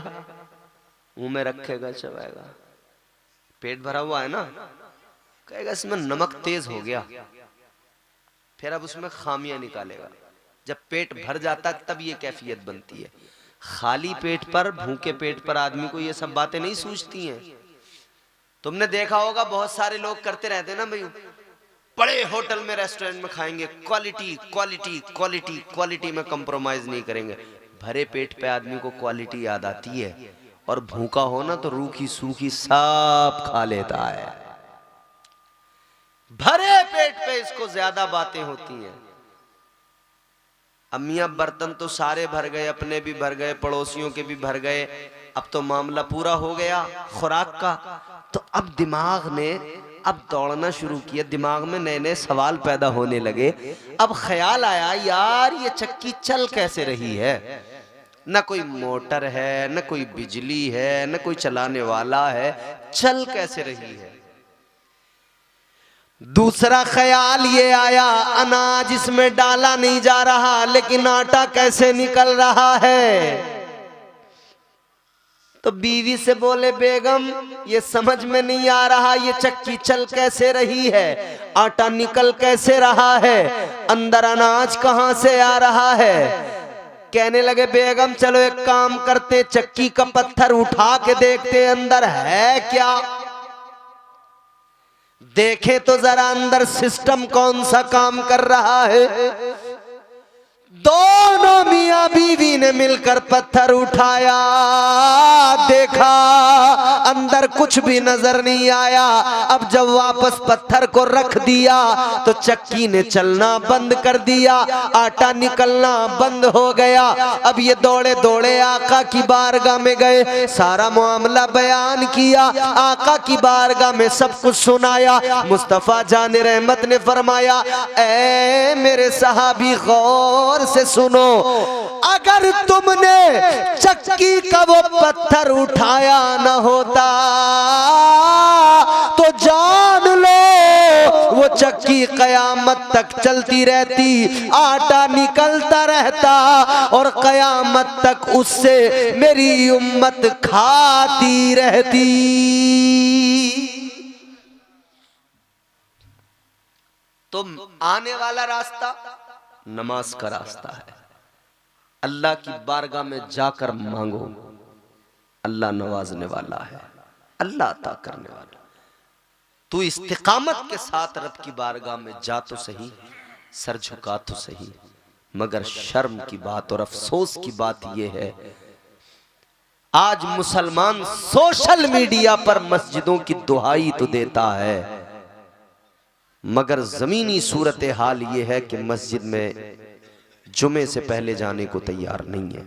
मुंह में रखेगा, चबाएगा। पेट भरा हुआ है ना, कहेगा इसमें नमक तेज हो गया, फिर अब उसमें खामियां निकालेगा। जब पेट भर जाता तब ये कैफियत बनती है। खाली पेट पर, भूखे पेट पर आदमी को ये सब बातें नहीं सूझती हैं। तुमने देखा होगा बहुत सारे लोग करते रहते हैं ना भाई, बड़े होटल में रेस्टोरेंट में खाएंगे, क्वालिटी क्वालिटी क्वालिटी क्वालिटी में कंप्रोमाइज नहीं करेंगे। भरे पेट पे आदमी को क्वालिटी याद आती है, और भूखा हो ना तो रूखी सूखी सब खा लेता है। भरे पेट पे इसको ज्यादा बातें होती हैं। अम्मियां बर्तन तो सारे भर गए, अपने भी भर गए, पड़ोसियों के भी भर गए। अब तो मामला पूरा हो गया खुराक का। तो अब दिमाग ने अब दौड़ना शुरू किया, दिमाग में नए नए सवाल पैदा होने लगे। अब ख्याल आया यार ये चक्की चल कैसे रही है, न कोई मोटर है, न कोई बिजली है, न कोई चलाने वाला है, चल कैसे रही है। दूसरा ख्याल ये आया, अनाज इसमें डाला नहीं जा रहा, लेकिन आटा कैसे निकल रहा है। तो बीवी से बोले बेगम ये समझ में नहीं आ रहा, ये चक्की चल कैसे रही है, आटा निकल कैसे रहा है, अंदर अनाज कहां से आ रहा है। कहने लगे बेगम चलो एक काम करते, चक्की का पत्थर उठा के देखते अंदर है क्या, देखे तो जरा अंदर सिस्टम कौन सा काम कर रहा है। दोनों मियां बीवी ने मिलकर पत्थर उठाया, देखा अंदर कुछ भी नजर नहीं आया। अब जब वापस पत्थर को रख दिया तो चक्की ने चलना बंद कर दिया, आटा निकलना बंद हो गया। अब ये दौड़े दौड़े आका की बारगाह में गए, सारा मामला बयान किया, आका की बारगाह में सब कुछ सुनाया। मुस्तफा जान रहमत ने फरमाया ऐ मेरे सहाबी गौर से सुनो, अगर तुमने चक्की का वो पत्थर उठाया न होता तो जान लो वो चक्की कयामत तक चलती रहती, आटा निकलता रहता और कयामत तक उससे मेरी उम्मत खाती रहती। तो आने वाला रास्ता नमाज का रास्ता है। अल्लाह की बारगाह में जाकर मांगो, अल्लाह नवाजने वाला है, अल्लाह अता करने वाला। तू इस्तिकामत के साथ रब की बारगाह में जा तो सही, सर झुका तो सही, मगर शर्म की बात और अफसोस की बात यह है आज मुसलमान सोशल मीडिया पर मस्जिदों की दुहाई तो देता है, मगर जमीनी सूरत हाल ये है कि मस्जिद में जुमे से पहले जाने को तैयार नहीं है,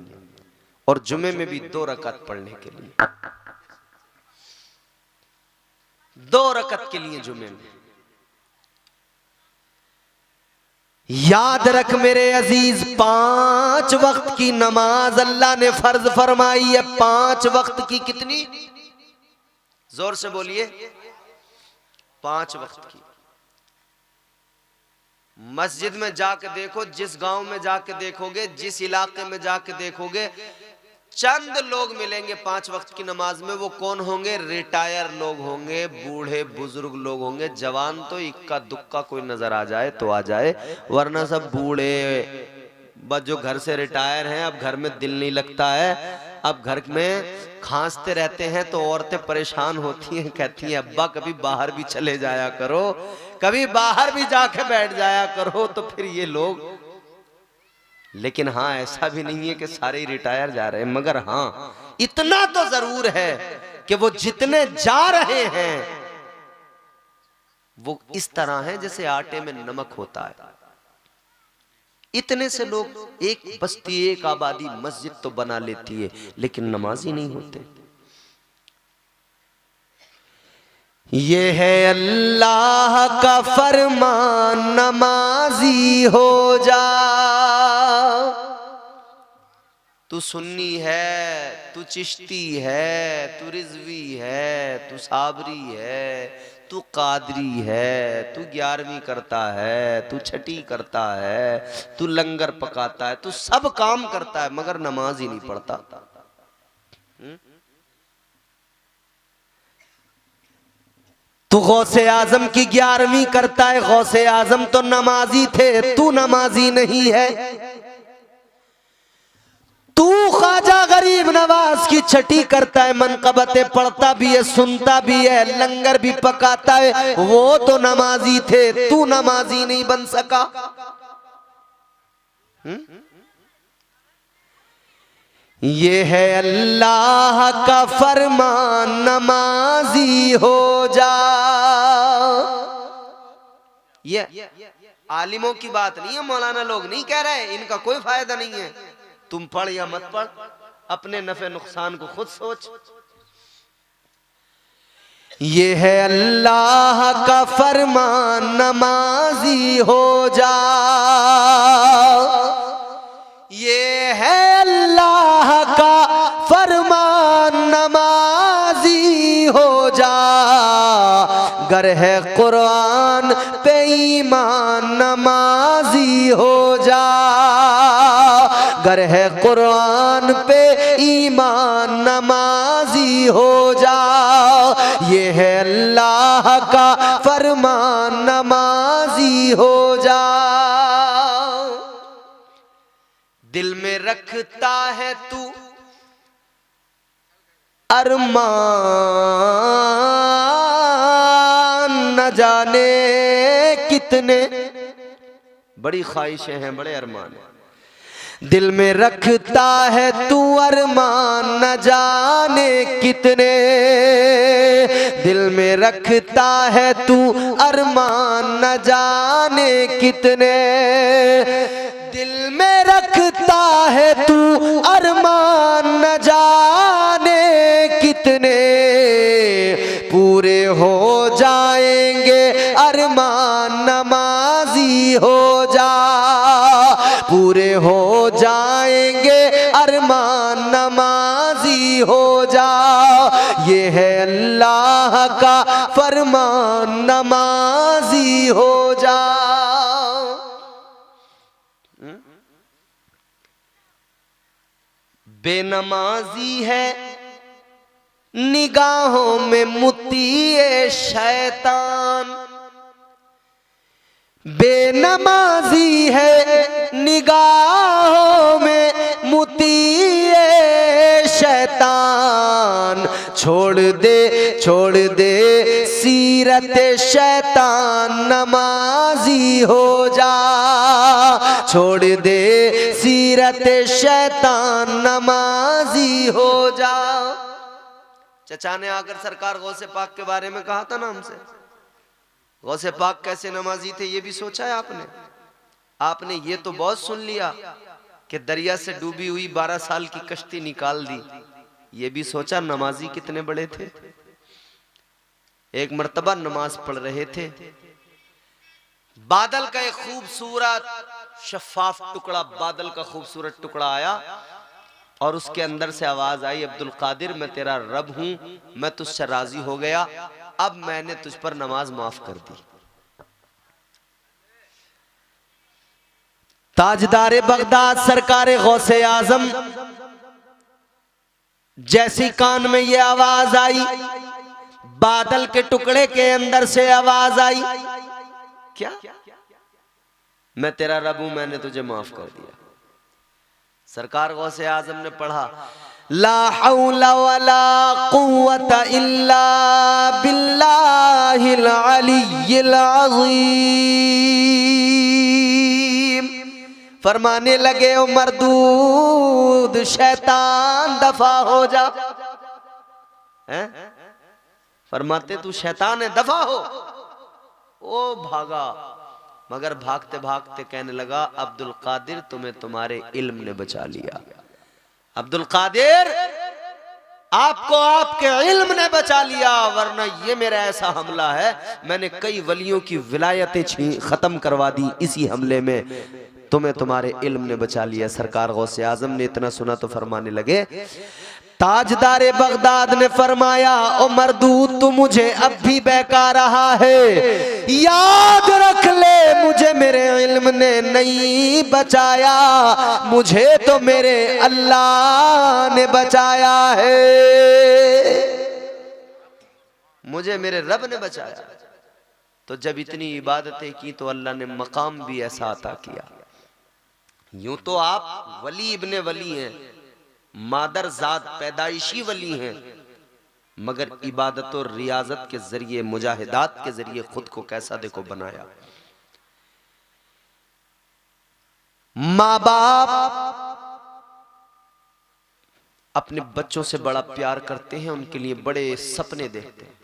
और जुमे में भी 2 रकात पढ़ने के लिए, 2 रकात के लिए जुमे में। याद रख मेरे अजीज, 5 वक्त की नमाज अल्लाह ने फर्ज फरमाई है। 5 वक्त की कितनी? जोर से बोलिए। 5 वक्त की। मस्जिद में जाके देखो, जिस गांव में जाके देखोगे, जिस इलाके में जाके देखोगे, चंद लोग मिलेंगे 5 वक्त की नमाज में। वो कौन होंगे? रिटायर लोग होंगे, बूढ़े बुजुर्ग लोग होंगे। जवान तो इक्का दुक्का कोई नजर आ जाए तो आ जाए, वरना सब बूढ़े, बस जो घर से रिटायर हैं, अब घर में दिल नहीं लगता है, अब घर में खांसते रहते हैं तो औरतें परेशान होती हैं, कहती हैं अब्बा कभी बाहर भी चले जाया करो, कभी बाहर भी जाके बैठ जाया करो। तो फिर ये लोग, लेकिन हाँ ऐसा भी नहीं है कि सारे ही रिटायर जा रहे हैं, मगर हाँ इतना तो जरूर है कि वो जितने जा रहे हैं वो इस तरह है जैसे आटे में नमक होता है। इतने से लोग, एक बस्ती एक आबादी मस्जिद तो बना लेती है, लेकिन नमाजी नहीं होते। ये है अल्लाह का फरमान, नमाजी हो जा। तू सुन्नी है, तू चिश्ती है, तू रिजवी है, तू साबरी है, तू कादरी है, तू 11वीं करता है, तू छठी करता है, तू लंगर पकाता है, तू सब काम करता है, मगर नमाज ही नहीं पढ़ता। तू गौसे आजम की 11वीं करता है, गौसे आजम तो नमाजी थे, तू नमाजी नहीं है। तू ख्वाजा गरीब नवाज की छठी करता है, मनकबतें पढ़ता भी है, सुनता भी है, लंगर भी पकाता है, वो तो नमाजी थे, तू नमाजी नहीं बन सका। ये है अल्लाह का फरमान, नमाजी हो जा। ये आलिमों की बात नहीं है, मौलाना लोग नहीं कह रहे, इनका कोई फायदा नहीं है। तुम पढ़ या मत पढ़, अपने नफे नुकसान को खुद सोच। ये है अल्लाह का फरमान, नमाजी हो जा। ये है अल्लाह का फरमान, नमाजी हो जा। गर है कुरान पे ईमान, नमाजी हो जा। गर है कुरान पे ईमान, नमाजी हो जा। ये है अल्लाह का फरमान, नमाजी हो जा। दिल में रखता है तू अरमान, न जाने कितने, बड़ी ख्वाहिशें हैं, बड़े अरमान हैं। दिल में रखता है तू अरमान, न जाने कितने। दिल में रखता है तू अरमान, न जाने कितने। दिल में रखता है तू अरमान, न जाने कितने। पूरे हो जाएंगे अरमान, नमाजी हो जा। पूरे हो जाएंगे अरमान, नमाजी हो जा। ये है अल्लाह का फरमान, नमाजी हो जा। बेनमाजी है निगाहों में मुतीए शैतान। बेनमाजी है निगाहों में मुतीए शैतान। छोड़ दे सीरत शैतान, नमाजी हो जा। छोड़ दे सीरत शैतान, नमाजी हो जा। चचा ने आकर सरकार गौसे पाक के बारे में कहा था ना हमसे, गौसे पाक कैसे नमाजी थे ये भी सोचा है आपने? आपने ये तो बहुत सुन लिया कि दरिया से डूबी हुई 12 साल की कश्ती निकाल दी, ये भी सोचा नमाजी कितने बड़े थे। एक मर्तबा नमाज पढ़ रहे थे बादल का एक खूबसूरत शफाफ टुकड़ा, बादल का खूबसूरत टुकड़ा आया और उसके अंदर से आवाज आई, अब्दुल कादिर मैं तेरा रब हूं, मैं तुझसे राजी हो गया, अब मैंने तुझ पर नमाज माफ कर दी। ताजदारे बगदाद सरकारे गौसे आजम जैसी कान में ये आवाज आई, बादल के टुकड़े के अंदर से आवाज आई, क्या मैं तेरा रब हूं, मैंने तुझे माफ कर दिया। सरकार गौसे आजम ने पढ़ा, ला हौला वला कुव्वता इल्ला बिल्लाहिल अलिय्यिल अज़ीम। फरमाने लगे, ओ मरदूद शैतान दफा हो जा। हैं? फरमाते तू शैतान है, दफा हो। ओ भागा, मगर भागते भागते कहने लगा, अब्दुल कादिर तुम्हें तुम्हारे इल्म ने बचा लिया। अब्दुल कादिर आपको आपके इल्म ने बचा लिया, वरना ये मेरा ऐसा हमला है, मैंने कई वलियों की विलायतें खत्म करवा दी इसी हमले में, तुम्हें तुम्हारे इल्म ने बचा लिया। सरकार गौसे आजम ने इतना सुना तो फरमाने लगे, ताजदारे बगदाद ने फरमाया, ओ मरदूद तू मुझे अब भी बहका रहा है, याद रख ले मुझे मेरे इल्म ने नहीं बचाया, मुझे तो मेरे अल्लाह ने बचाया है, मुझे मेरे रब ने बचाया। तो जब इतनी इबादतें की तो अल्लाह ने मकाम भी ऐसा अता किया। यूं तो आप वली इब्ने वली हैं, मादर जात पैदाइशी वली हैं, मगर इबादत और रियाजत के जरिए, मुजाहिदात के जरिए खुद को कैसा देखो बनाया। माँ बाप अपने बच्चों से बड़ा प्यार करते हैं, उनके लिए बड़े सपने देखते हैं।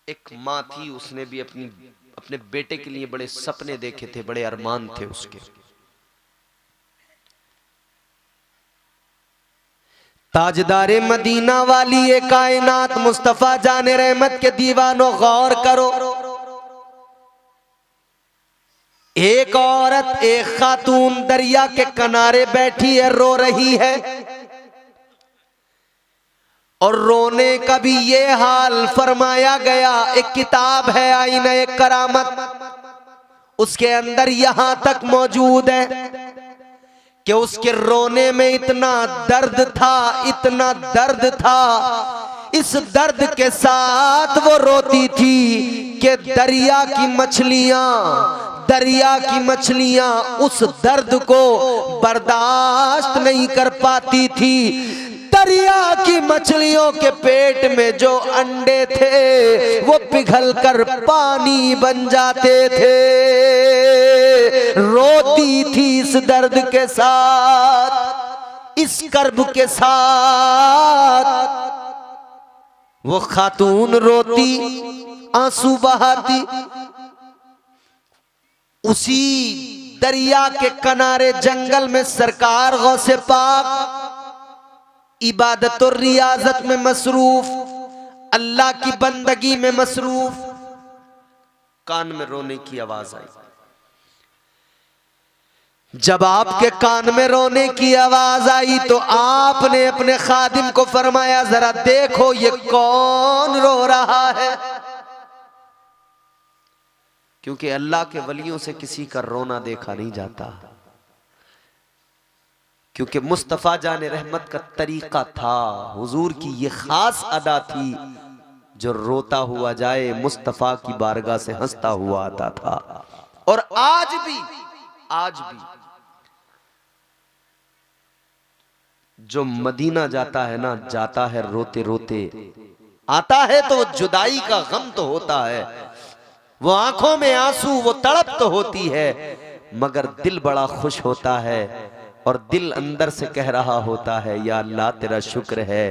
एक माँ थी, उसने भी अपने बेटे के लिए बड़े सपने देखे थे, बड़े अरमान थे उसके। ताजदारे मदीना वाली ये कायनात मुस्तफा जाने रहमत के दीवानों गौर करो, एक औरत, एक खातून दरिया के किनारे बैठी है, रो रही है, और रोने का भी ये हाल फरमाया गया। एक किताब है आईना करामत, उसके अंदर यहां तक मौजूद है कि उसके रोने में इतना दर्द था, इतना दर्द था, इस दर्द के साथ वो रोती थी कि दरिया की मछलियां उस दर्द को बर्दाश्त नहीं कर पाती थी। दरिया की मछलियों के पेट में जो अंडे थे वो पिघलकर पानी बन जाते थे। रोती थी इस दर्द के साथ, इस कर्ब के साथ वो खातून रोती, आंसू बहाती। उसी दरिया के किनारे जंगल में सरकार गौसे पाक इबादत और रियाजत में मसरूफ, अल्लाह की बंदगी में मसरूफ, कान में रोने की आवाज आई। जब आपके कान में रोने की आवाज आई तो आपने अपने खादिम को फरमाया, जरा देखो ये कौन रो रहा है। क्योंकि अल्लाह के वलियों से किसी का रोना देखा नहीं जाता, क्योंकि मुस्तफ़ा जाने रहमत का तरीका था, हुजूर की ये खास अदा थी, जो रोता हुआ जाए मुस्तफ़ा की बारगाह से हंसता हुआ आता था। और आज भी जो मदीना जाता है ना, जाता है रोते रोते, आता है तो जुदाई का गम तो होता है, वो आंखों में आंसू, वो तड़प तो होती है, मगर दिल बड़ा खुश होता है और दिल अंदर से कह रहा होता है, या अल्लाह तेरा शुक्र है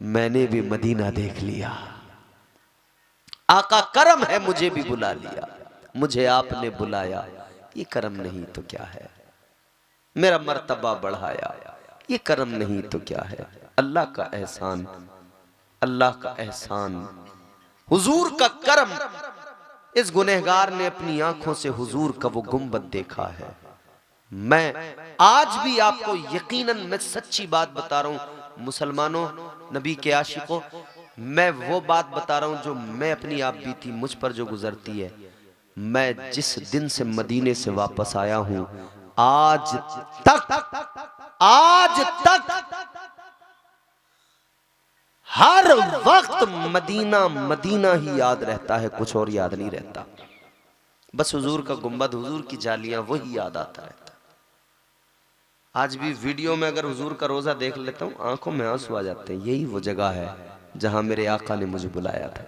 मैंने भी मदीना देख लिया, आका करम है मुझे भी बुला लिया, मुझे आपने बुलाया, ये करम नहीं तो क्या है, मेरा मर्तबा बढ़ाया, ये करम नहीं तो क्या है। अल्लाह का एहसान, अल्लाह का एहसान, हुजूर का करम, इस गुनहगार ने अपनी आंखों से हुजूर का वो गुंबद देखा है। मैं आज भी आपको यकीनन मैं सच्ची बात बता रहा हूं मुसलमानों, नबी के आशिकों, मैं वो बात बता रहा हूं जो मैं अपनी आप बीती मुझ पर जो गुजरती है। मैं जिस दिन से मदीने से वापस आया हूं आज तक हर वक्त मदीना मदीना ही याद रहता है, कुछ और याद नहीं रहता। बस हुजूर का गुंबद, हुजूर की जालियां वही याद आता रहता। आज भी वीडियो में अगर हुजूर का रोजा देख लेता हूं आंखों में आंसू आ जाते हैं। यही वो जगह है जहां मेरे आका ने मुझे बुलाया था।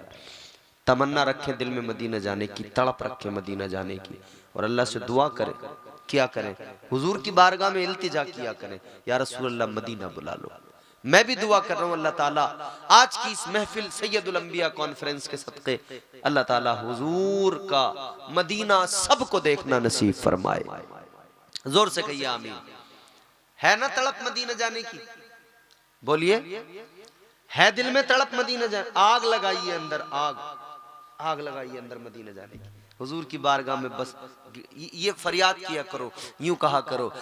तमन्ना रखे दिल में मदीना जाने की, तड़प रखे मदीना जाने की, और अल्लाह से दुआ करें। क्या करें? हुजूर की बारगाह में इल्तिजा किया करें, या रसूल अल्लाह मदीना बुला लो। मैं भी दुआ कर रहा हूं अल्लाह ताला आज की इस महफिल सैयदुल अंबिया कॉन्फ्रेंस के सदक़े अल्लाह ताला हुजूर का मदीना सबको देखना नसीब फरमाए। जोर से कहिए आमीन। है ना तड़प मदीना जाने की? बोलिए, है दिल में तड़प मदीना जाने? आग लगाइए अंदर, आग लगाइए अंदर मदीना जाने की। हुजूर की बारगाह में बस ये फरियाद किया करो, यूं कहा करो,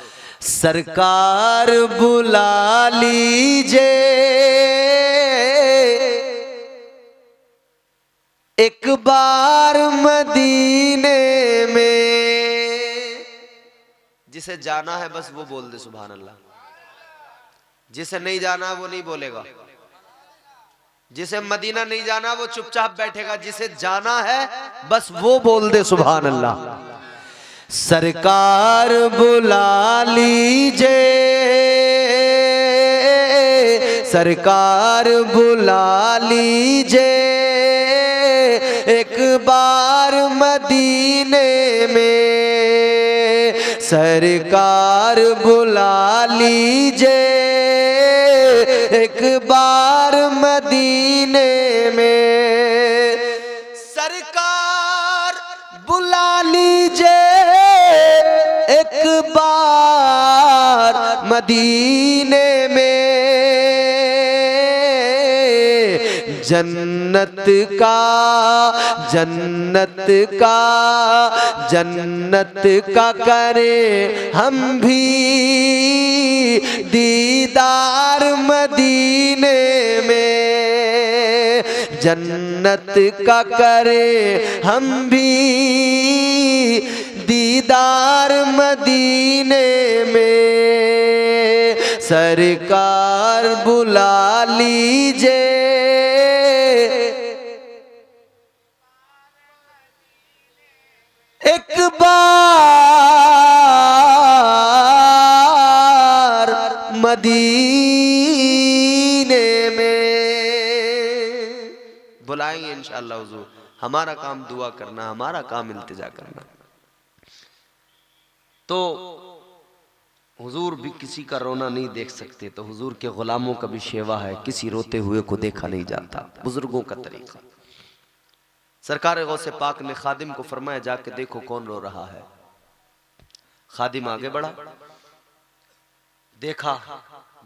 सरकार बुला लीजिए एक बार मदीने में। जिसे जाना है बस वो बोल दे सुभान अल्लाह। जिसे नहीं जाना है वो नहीं बोलेगा। जिसे मदीना नहीं जाना वो चुपचाप बैठेगा। जिसे जाना है बस वो बोल दे सुभान अल्लाह। सरकार बुला लीजिए, सरकार बुला लीजिए एक बार मदीने में, सरकार बुला लीजिए एक बार मदीने में, सरकार बुला लीजिए एक बार मदीने में। जन्नत का जन्नत का जन्नत का करें हम भी दीदार मदीने में, जन्नत का करें हम भी दीदार मदीने में, सरकार बुला लीजिए एक बार मदीने में। बुलाएंगे इंशाअल्लाह हुजूर। हमारा काम दुआ करना, हमारा काम इल्तिजा करना। तो हुजूर भी किसी का रोना नहीं देख सकते, तो हुजूर के गुलामों का भी शेवा है, किसी रोते हुए को देखा नहीं जाता, बुजुर्गों का तरीका। सरकार गौसे पाक ने खादिम को फरमाया जाके देखो कौन रो रहा है। खादिम आगे बढ़ा, देखा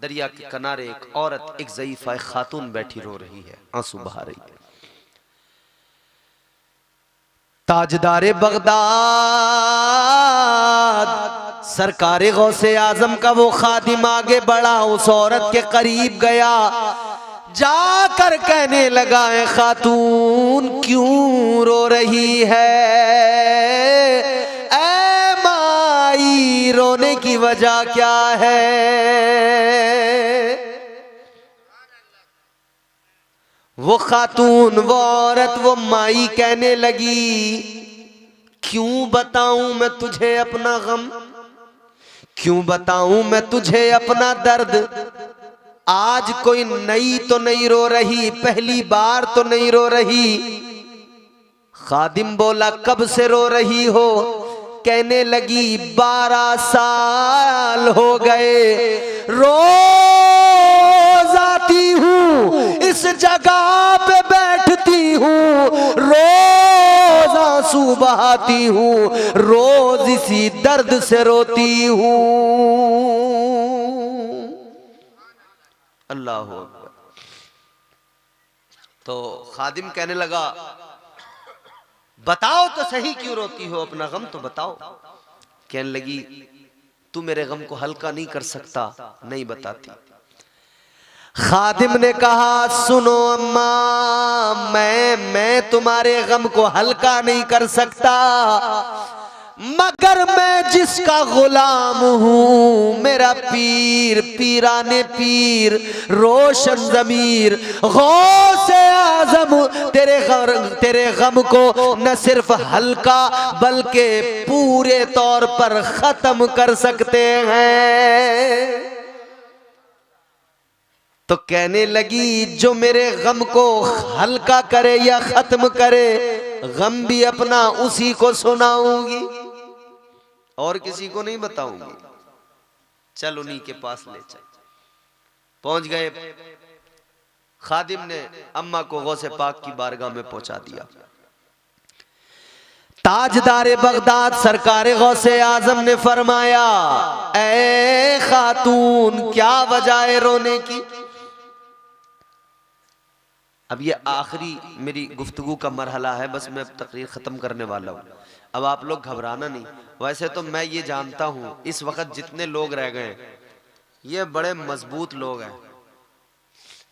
दरिया के किनारे एक औरत, एक ज़ईफ़ा एक खातून बैठी रो रही है, आंसू बहा रही है। ताजदारे बगदाद सरकारे गौसे आजम का वो खादिम आगे बढ़ा, उस औरत के करीब गया, जाकर कहने लगा, है खातून क्यों रो रही है? ऐ माई रोने की वजह क्या है? वो खातून, वो औरत, वो माई कहने लगी, क्यों बताऊं मैं तुझे अपना गम, क्यों बताऊं मैं तुझे अपना दर्द। आज कोई नई तो नहीं रो रही, पहली बार तो नहीं रो रही। खादिम बोला कब से रो रही हो? कहने लगी 12 साल हो गए, रोज आती हूँ इस जगह पे बैठती हूँ, रोज आंसू बहाती हूँ, रोज इसी दर्द से रोती हूँ। अल्लाह हू अकबर। तो खादिम कहने लगा बताओ तो सही क्यों रोती हो, अपना गम तो बताओ। कहने लगी तू मेरे गम को हल्का नहीं कर सकता, नहीं बताती। खादिम ने कहा सुनो अम्मा, मैं तुम्हारे गम को हल्का नहीं कर सकता, मगर मैं जिसका गुलाम हूँ, मेरा पीर, पीराने पीर, रोशन ज़मीर, गौसे आज़म तेरे गम को न सिर्फ हल्का बल्कि पूरे तौर पर खत्म कर सकते हैं। तो कहने लगी जो मेरे गम को हल्का करे या खत्म करे, गम भी अपना उसी को सुनाऊंगी और किसी को नहीं बताऊंगी। चल उन्हीं के पास ले चल। पहुंच गए। खादिम ने अम्मा को गौसे पाक की बारगाह में पहुंचा दिया। ताजदार बगदाद सरकार गौसे आजम ने फरमाया, ऐ खातून क्या वजह है रोने की। अब ये आखिरी मेरी गुफ्तगू का मरहला है, बस मैं अब तकरीर ख़त्म करने वाला हूँ। अब आप लोग घबराना नहीं। वैसे तो मैं ये जानता हूँ इस वक्त जितने लोग रह गए ये बड़े मजबूत लोग हैं,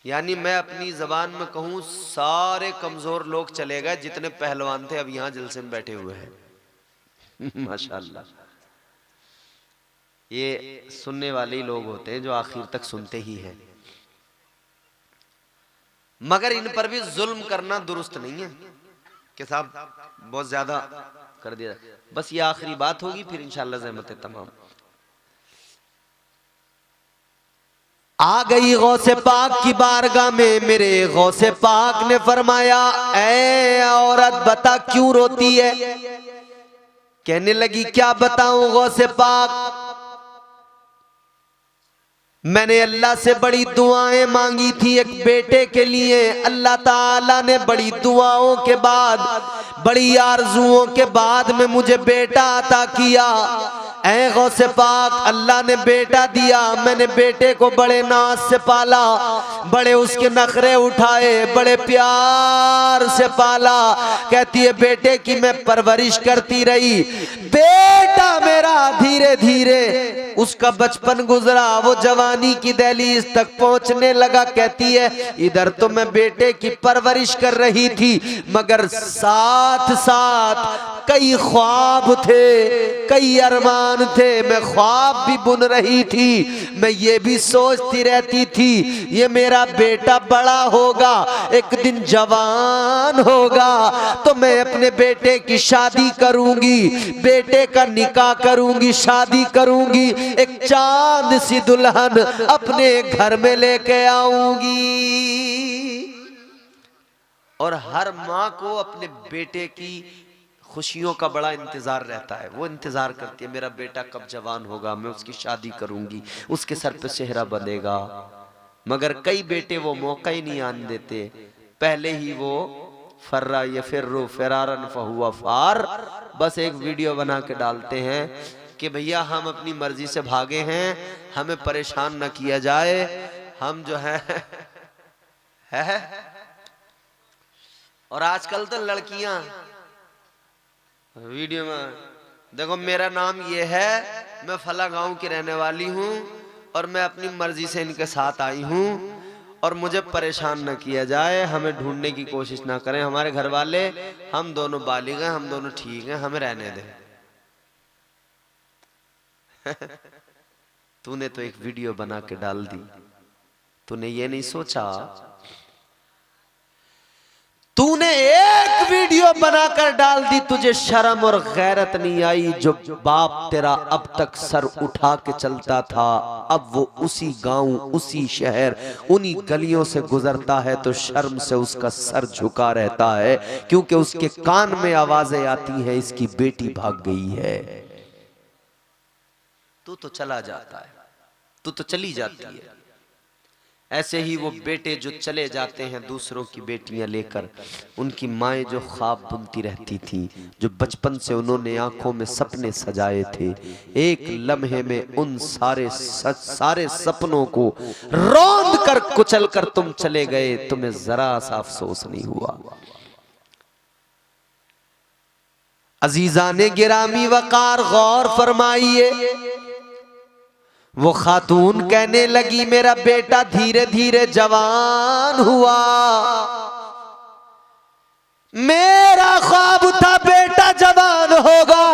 यानी मैं अपनी ज़बान में कहूँ सारे कमज़ोर लोग चले गए, जितने पहलवान थे अब यहाँ जलसे में बैठे हुए हैं। माशाल्लाह। ये सुनने वाले ही लोग होते हैं जो आखिर तक सुनते ही हैं, मगर इन पर भी जुल्म करना दुरुस्त नहीं है कि साहब बहुत ज्यादा कर दिया। बस ये आखिरी बात होगी, फिर इंशाअल्लाह ज़हमतें तमाम। आ गई गौसे पाक की बारगाह में। मेरे गौसे पाक ने फरमाया, ऐ औरत बता क्यों रोती है। कहने लगी क्या बताऊं गौसे पाक, मैंने अल्लाह से बड़ी दुआएं मांगी थी एक बेटे के लिए। अल्लाह ताला ने बड़ी दुआओं के बाद, बड़ी आरजुओं के बाद में मुझे बेटा अता किया। ऐ गौसे पाक अल्लाह ने बेटा दिया, मैंने बेटे को बड़े नाज से पाला, बड़े उसके नखरे उठाए, बड़े प्यार से पाला। कहती है बेटे की मैं परवरिश करती रही। बेटा मेरा धीरे धीरे उसका बचपन गुजरा, वो जवानी की दहलीज तक पहुंचने लगा। कहती है इधर तो मैं बेटे की परवरिश कर रही थी, मगर साथ साथ कई ख्वाब थे, कई अरमान थे। मैं ख्वाब भी बुन रही थी, मैं ये भी सोचती रहती थी ये मेरा बेटा बड़ा होगा, एक दिन जवान होगा तो मैं अपने बेटे की शादी करूंगी, बेटे का निकाह करूंगी, शादी करूंगी, एक चांद सी दुल्हन अपने घर में लेके आऊंगी। और हर माँ को अपने बेटे की खुशियों का बड़ा इंतजार रहता है। वो इंतजार करती है मेरा बेटा कब जवान होगा, मैं उसकी शादी करूंगी, उसके सर पे सेहरा बंधेगा। मगर कई बेटे वो मौका ही नहीं आने देते, पहले ही वो फर्रा ये फिर्रु फिरारन फहुआ फार, बस एक वीडियो बना के डालते हैं कि भैया हम अपनी मर्जी से भागे हैं, हमें परेशान न किया जाए, हम जो है और आजकल तो लड़कियां वीडियो में देखो मेरा नाम ये है, मैं फला गांव की रहने वाली हूँ और मैं अपनी मर्जी से इनके साथ आई हूँ और मुझे परेशान न किया जाए, हमें ढूंढने की कोशिश ना करें, हमारे घर वाले हम दोनों बालिग हैं, हम दोनों ठीक हैं, हमें रहने दें। तूने तो एक वीडियो बना के डाल दी, तूने ये नहीं सोचा, तूने एक वीडियो बनाकर डाल दी, तुझे शर्म और गैरत नहीं आई। जो बाप तेरा अब तक सर उठा के चलता था, अब वो उसी गांव, उसी शहर, उन्हीं गलियों से गुजरता है तो शर्म से उसका सर झुका रहता है, क्योंकि उसके कान में आवाजें आती हैं इसकी बेटी भाग गई है। तू तो चला जाता है, तू तो चली जाती है। ऐसे ही वो बेटे जो चले जाते हैं दूसरों की बेटियां लेकर, उनकी माएँ जो ख्वाब बुनती रहती थी, जो बचपन से उन्होंने आंखों में सपने सजाए थे, एक लम्हे में उन सारे सपनों को रौंद कर कुचल कर तुम चले गए, तुम्हें जरा सा अफसोस नहीं हुआ। अजीजाने गिरामी वकार गौर फरमाइए, वो खातून कहने लगी मेरा बेटा धीरे धीरे जवान हुआ, मेरा ख्वाब था बेटा जवान होगा,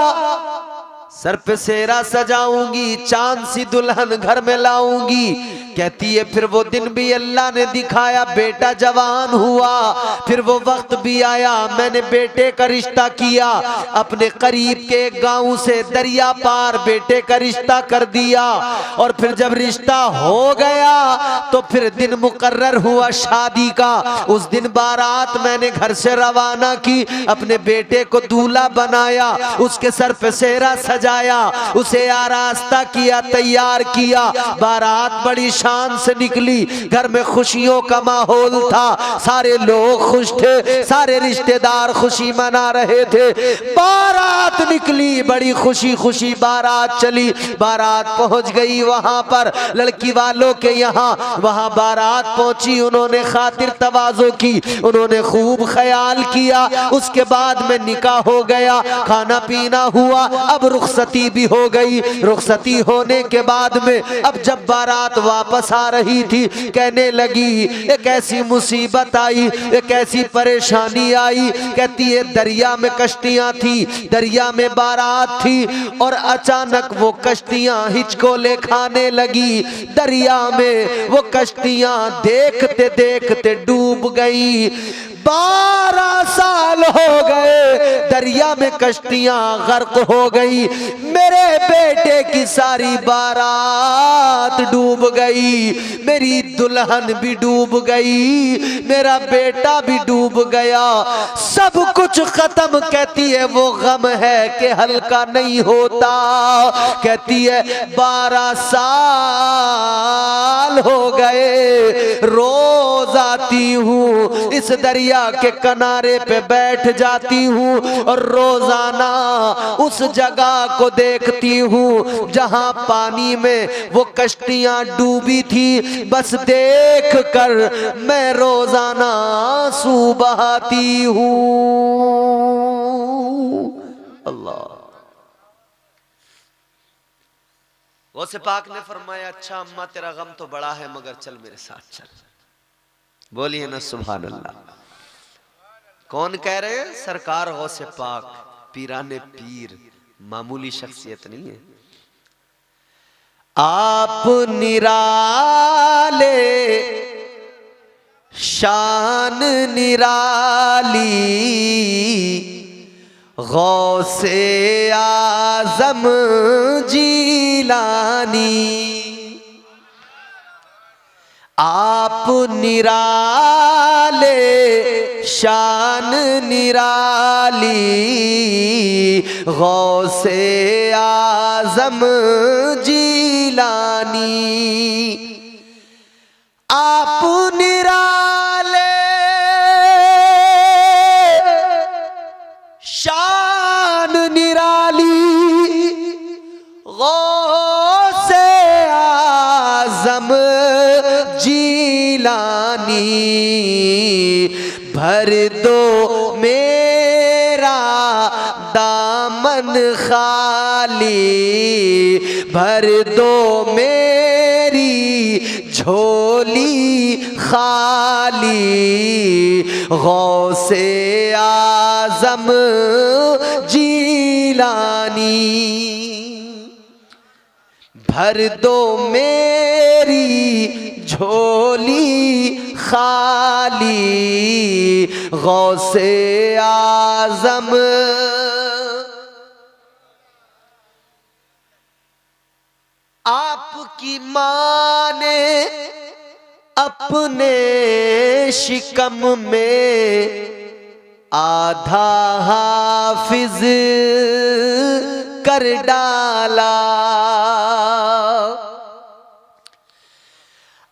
सर पे सेहरा सजाऊंगी, चांद सी दुल्हन घर में लाऊंगी। कहती है फिर वो दिन भी अल्लाह ने दिखाया, बेटा जवान हुआ। फिर वो वक्त भी आया, मैंने बेटे का रिश्ता किया, अपने करीब के एक गांव से दरिया पार बेटे का रिश्ता कर दिया। और फिर जब रिश्ता हो गया तो फिर दिन मुकर्रर हुआ शादी का। उस दिन बारात मैंने घर से रवाना की, अपने बेटे को दूल्हा बनाया, उसके सर पे सेहरा सजाया, उसे आरास्ता किया, तैयार किया। बारात बड़ी शान से निकली, घर में खुशियों का माहौल था, सारे लोग खुश थे, सारे रिश्तेदार खुशी मना रहे थे। बारात निकली, बड़ी खुशी खुशी बारात चली। बारात पहुंच गई वहां पर लड़की वालों के यहाँ, वहां बारात पहुंची, उन्होंने खातिर तवाज़ो की, उन्होंने खूब ख्याल किया। उसके बाद में निकाह हो गया, खाना पीना हुआ, अब रुखसती भी हो गई। रुखसती होने के बाद में अब जब बारात वापस आ रही थी, कहने लगी एक ऐसी मुसीबत आई, एक ऐसी परेशानी आई। कहती है दरिया में कश्तियां थी, दरिया में बारात थी, और अचानक वो कश्तियां हिचकोले खाने लगी। दरिया में वो कश्तियां देखते देखते डूब गई। 12 साल हो गए, दरिया में कश्तियां गर्क हो गई। मेरे बेटे की सारी बारात डूब गई, मेरी दुल्हन भी डूब गई, मेरा बेटा भी डूब गया, सब कुछ खत्म। कहती है वो गम है कि हल्का नहीं होता। कहती है 12 साल हो गए, रोज आती हूँ इस दरिया के किनारे पे बैठ जाती हूँ और रोजाना उस जगह को देखती हूँ जहां पानी में वो कश्तियां डूबी थी। बस देख कर मैं रोजाना आंसू बहाती हूँ। अल्लाह। गौसे पाक ने फरमाया अच्छा अम्मा तेरा गम तो बड़ा है मगर चल मेरे साथ चल। बोलिए ना सुभान अल्लाह। कौन कह रहे हैं? सरकार गौसे पाक, पीराने पीर, मामूली शख्सियत नहीं है। आप निराले, शान निराली, गौसे आजम जीलानी। आप निराले, शान निराली, गौसे आजम जीलानी। आप निराले, शान निराली, गौसे आजम जीलानी। भर दो मेरा दामन खाली, भर दो मेरी झोली खाली, गौसे आजम जीलानी। भर दो मेरी झोली खाली, गौसे आजम। आपकी माँ ने अपने शिकम में आधा हाफिज कर डाला।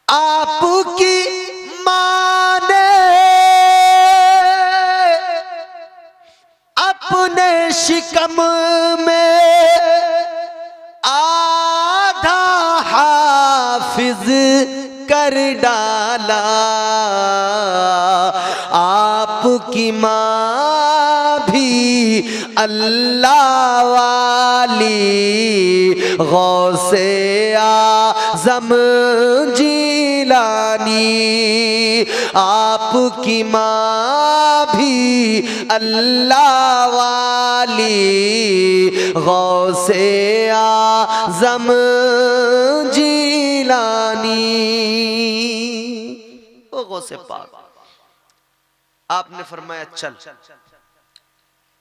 आपकी माँ ने अपने शिकम में आधा हाफिज कर डाला। आपकी माँ भी अल्लाह वाली गौसे आज़म जिलानी, आपकी माँ भी अल्लाह वाली गौसे आज़म जिलानी। ओ गौसे पाक, आपने फरमाया चल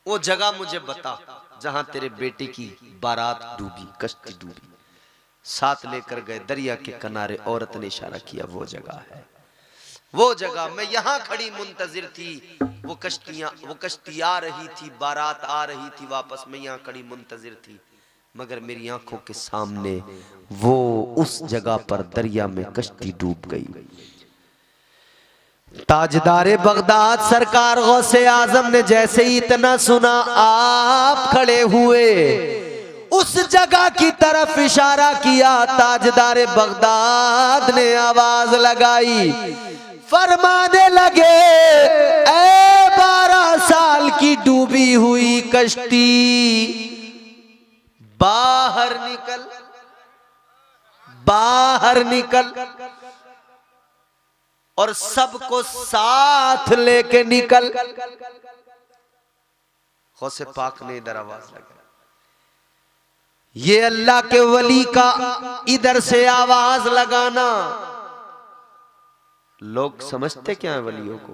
वो जगह मुझे बता जहां तेरे बेटे की बारात डूबी, कश्ती डूबी। साथ लेकर गए, दरिया के किनारे औरत ने इशारा किया वो जगह है, वो जगह। मैं यहां खड़ी मुंतजिर थी, वो कश्ती आ रही थी, बारात आ रही थी वापस, मैं यहां खड़ी मुंतजिर थी, मगर मेरी आंखों के सामने वो उस जगह पर दरिया में कश्ती डूब गई। ताजदारे बगदाद सरकार गौसे आजम ने जैसे ही इतना सुना, आप खड़े हुए, उस जगह की तरफ इशारा किया। ताजदारे बगदाद ने आवाज लगाई, फरमाने लगे, ऐ 12 साल की डूबी हुई कश्ती, बाहर निकल, बाहर निकल और सबको साथ लेके निकल। गौसे पाक ने इधर आवाज लगाई। ये अल्लाह के वली का इधर से आवाज लगाना, लोग समझते क्या है वलियों को?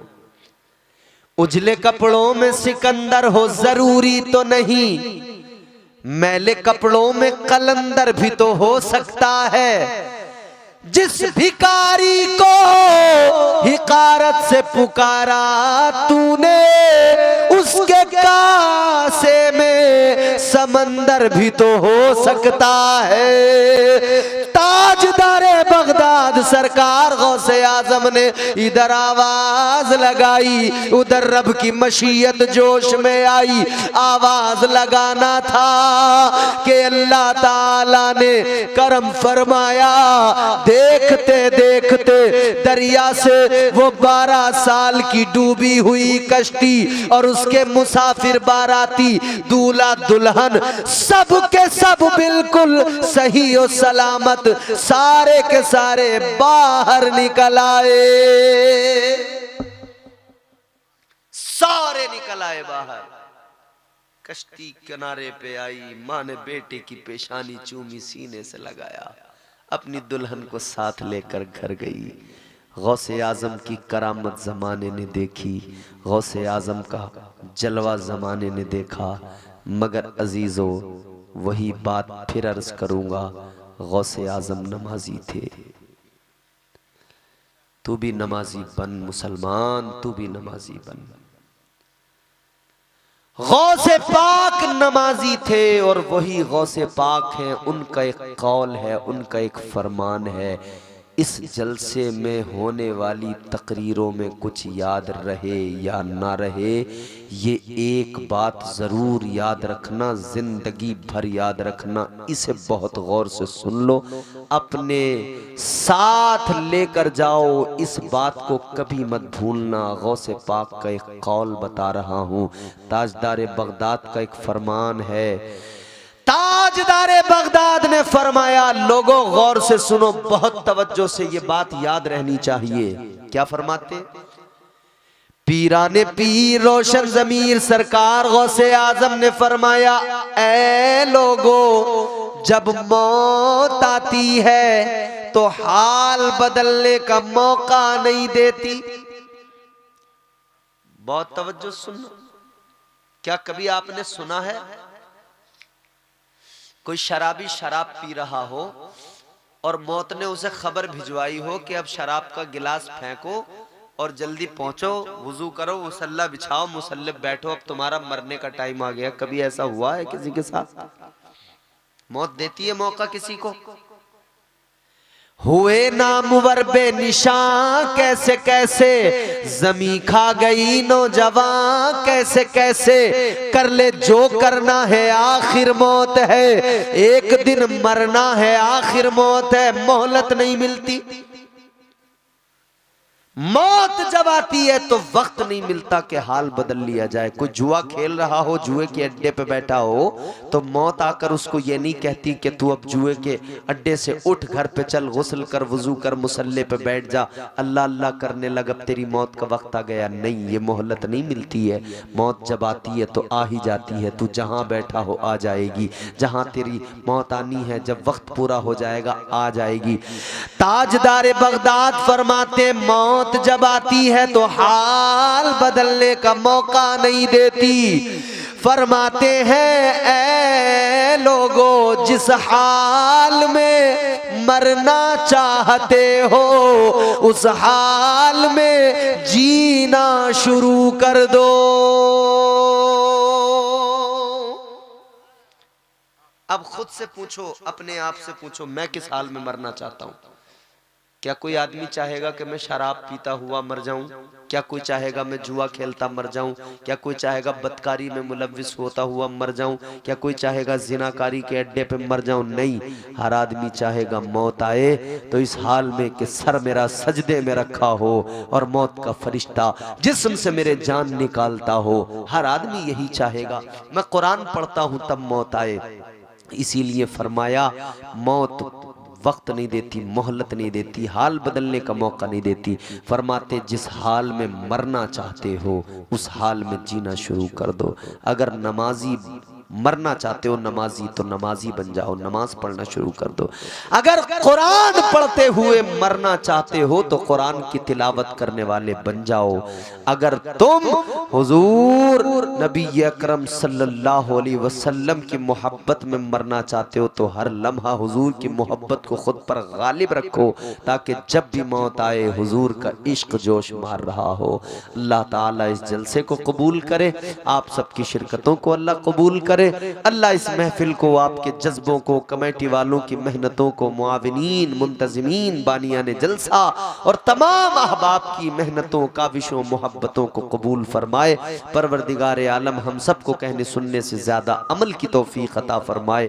उजले कपड़ों में सिकंदर हो जरूरी तो नहीं, मैले कपड़ों में कलंदर भी तो हो सकता है। जिस भिखारी को हिकारत से पुकारा तूने, उसके कासे में समंदर भी तो हो सकता है। ताजदारे बगदाद सरकार गौसे आजम ने इधर आवाज लगाई, उधर रब की मशीयत जोश में आई। आवाज लगाना था कि अल्लाह ताला ने करम फरमाया। देखते देखते दरिया से वो 12 साल की डूबी हुई कश्ती और उसके मुसाफिर बाराती दूल्हा दुल्हन सब के सब बिल्कुल सही और सलामत सारे के सारे बाहर निकल आए, सारे निकल आए बाहर। कश्ती किनारे पे आई, माँ ने बेटे की पेशानी चूमी, सीने से लगाया, अपनी दुल्हन को साथ लेकर घर गई। गौसे आजम की करामत जमाने ने देखी, गौसे आजम का जलवा जमाने ने देखा, मगर अजीजों वही बात फिर अर्ज करूंगा, गौसे आजम नमाजी थे। तू भी नमाजी बन मुसलमान, तू भी नमाजी बन। गौसे पाक नमाजी थे और वही गौसे पाक हैं। उनका एक कौल है, उनका एक फरमान है, इस जलसे में होने वाली तकरीरों में कुछ याद रहे या ना रहे, ये एक बात ज़रूर याद रखना, ज़िंदगी भर याद रखना। इसे बहुत गौर से सुन लो, अपने साथ लेकर जाओ, इस बात को कभी मत भूलना। गौसे पाक का एक कौल बता रहा हूँ, ताजदारे बगदाद का एक फरमान है। ताजदारे बगदाद ने फरमाया, लोगों गौर से सुनो, बहुत तवज्जो से ये बात याद रहनी चाहिए। क्या फरमाते? पीराने पीर रोशन जमीर सरकार गौसे आजम ने फरमाया, ऐ लोगों, जब मौत आती है तो हाल बदलने का मौका नहीं देती। बहुत तवज्जो सुनो। क्या कभी आपने सुना है कोई शराबी शराब पी रहा हो और मौत ने उसे खबर भिजवाई हो कि अब शराब का गिलास फेंको और जल्दी पहुंचो, वुजू करो, मुसल्ला बिछाओ, मुसल्ले बैठो, अब तुम्हारा मरने का टाइम आ गया? कभी ऐसा हुआ है किसी के साथ? मौत देती है मौका किसी को। हुए नामुवर बेनिशान कैसे कैसे, जमी खा गई नौजवान कैसे कैसे, कर ले जो करना है आखिर मौत है, एक दिन मरना है आखिर मौत है, मोहलत नहीं मिलती। मौत जब आती है तो वक्त नहीं मिलता कि हाल बदल लिया जाए। कोई जुआ खेल रहा हो, जुए के अड्डे पे बैठा हो, तो मौत आकर उसको ये नहीं कहती कि तू अब जुए के अड्डे से उठ, घर पे चल, गुस्ल कर, वजू कर, मुसल्ले पे बैठ जा, अल्लाह अल्लाह करने लग, अब तेरी मौत का वक्त आ गया। नहीं, ये मोहलत नहीं मिलती है। मौत जब आती है तो आ ही जाती है। तू जहां बैठा हो आ जाएगी, जहां तेरी मौत आनी है, जब वक्त पूरा हो जाएगा आ जाएगी। ताजदार बगदाद फरमाते मौत जब आती है तो हाल बदलने का मौका नहीं देती। फरमाते हैं ऐ लोगो, जिस हाल में मरना चाहते हो उस हाल में जीना शुरू कर दो। अब खुद से पूछो, अपने आप से पूछो, मैं किस हाल में मरना चाहता हूं? क्या कोई आदमी चाहेगा कि मैं शराब पीता हुआ मर जाऊं? क्या कोई चाहेगा मैं जुआ खेलता मर जाऊं? क्या कोई चाहेगा बदकारी में मुलव्विस होता हुआ मर जाऊं? क्या कोई चाहेगा जिनाकारी के अड्डे पे मर जाऊं? नहीं, हर आदमी चाहेगा मौत आए तो इस हाल में कि सर मेरा सजदे में रखा हो और मौत का फरिश्ता जिस्म से मेरे जान निकालता हो। हर आदमी यही चाहेगा। मैं कुरान पढ़ता हूं तब मौत आए, इसीलिए फरमाया मौत वक्त नहीं देती, मोहलत नहीं देती, हाल बदलने का मौका नहीं देती। फरमाते जिस हाल में मरना चाहते हो उस हाल में जीना शुरू कर दो। अगर नमाजी मरना चाहते हो नमाजी, तो नमाजी बन जाओ, नमाज पढ़ना शुरू कर दो। अगर कुरान पढ़ते हुए मरना चाहते हो तो कुरान की तिलावत करने वाले बन जाओ। अगर तुम हुजूर नबी अकरम सल्लल्लाहु अलैहि वसल्लम की मोहब्बत में मरना चाहते हो तो हर लम्हा हुजूर की मोहब्बत को खुद पर गालिब रखो, ताकि जब भी मौत आए हुजूर का इश्क जोश मार रहा हो। अल्लाह ताला इस जलसे को कबूल करे, आप सबकी शिरकतों को अल्लाह कबूल करे। अल्लाह इस महफिल को, आपके जज्बों को, कमेटी वालों की मेहनतों को, मुआविनीन, मुंतजिमीन, बानियाने जलसा और तमाम अहबाब की मेहनतों, काविशों, मोहब्बतों को कबूल फरमाए। परवरदिगार आलम हम सबको कहने सुनने से ज्यादा अमल की तौफीक अता फरमाए।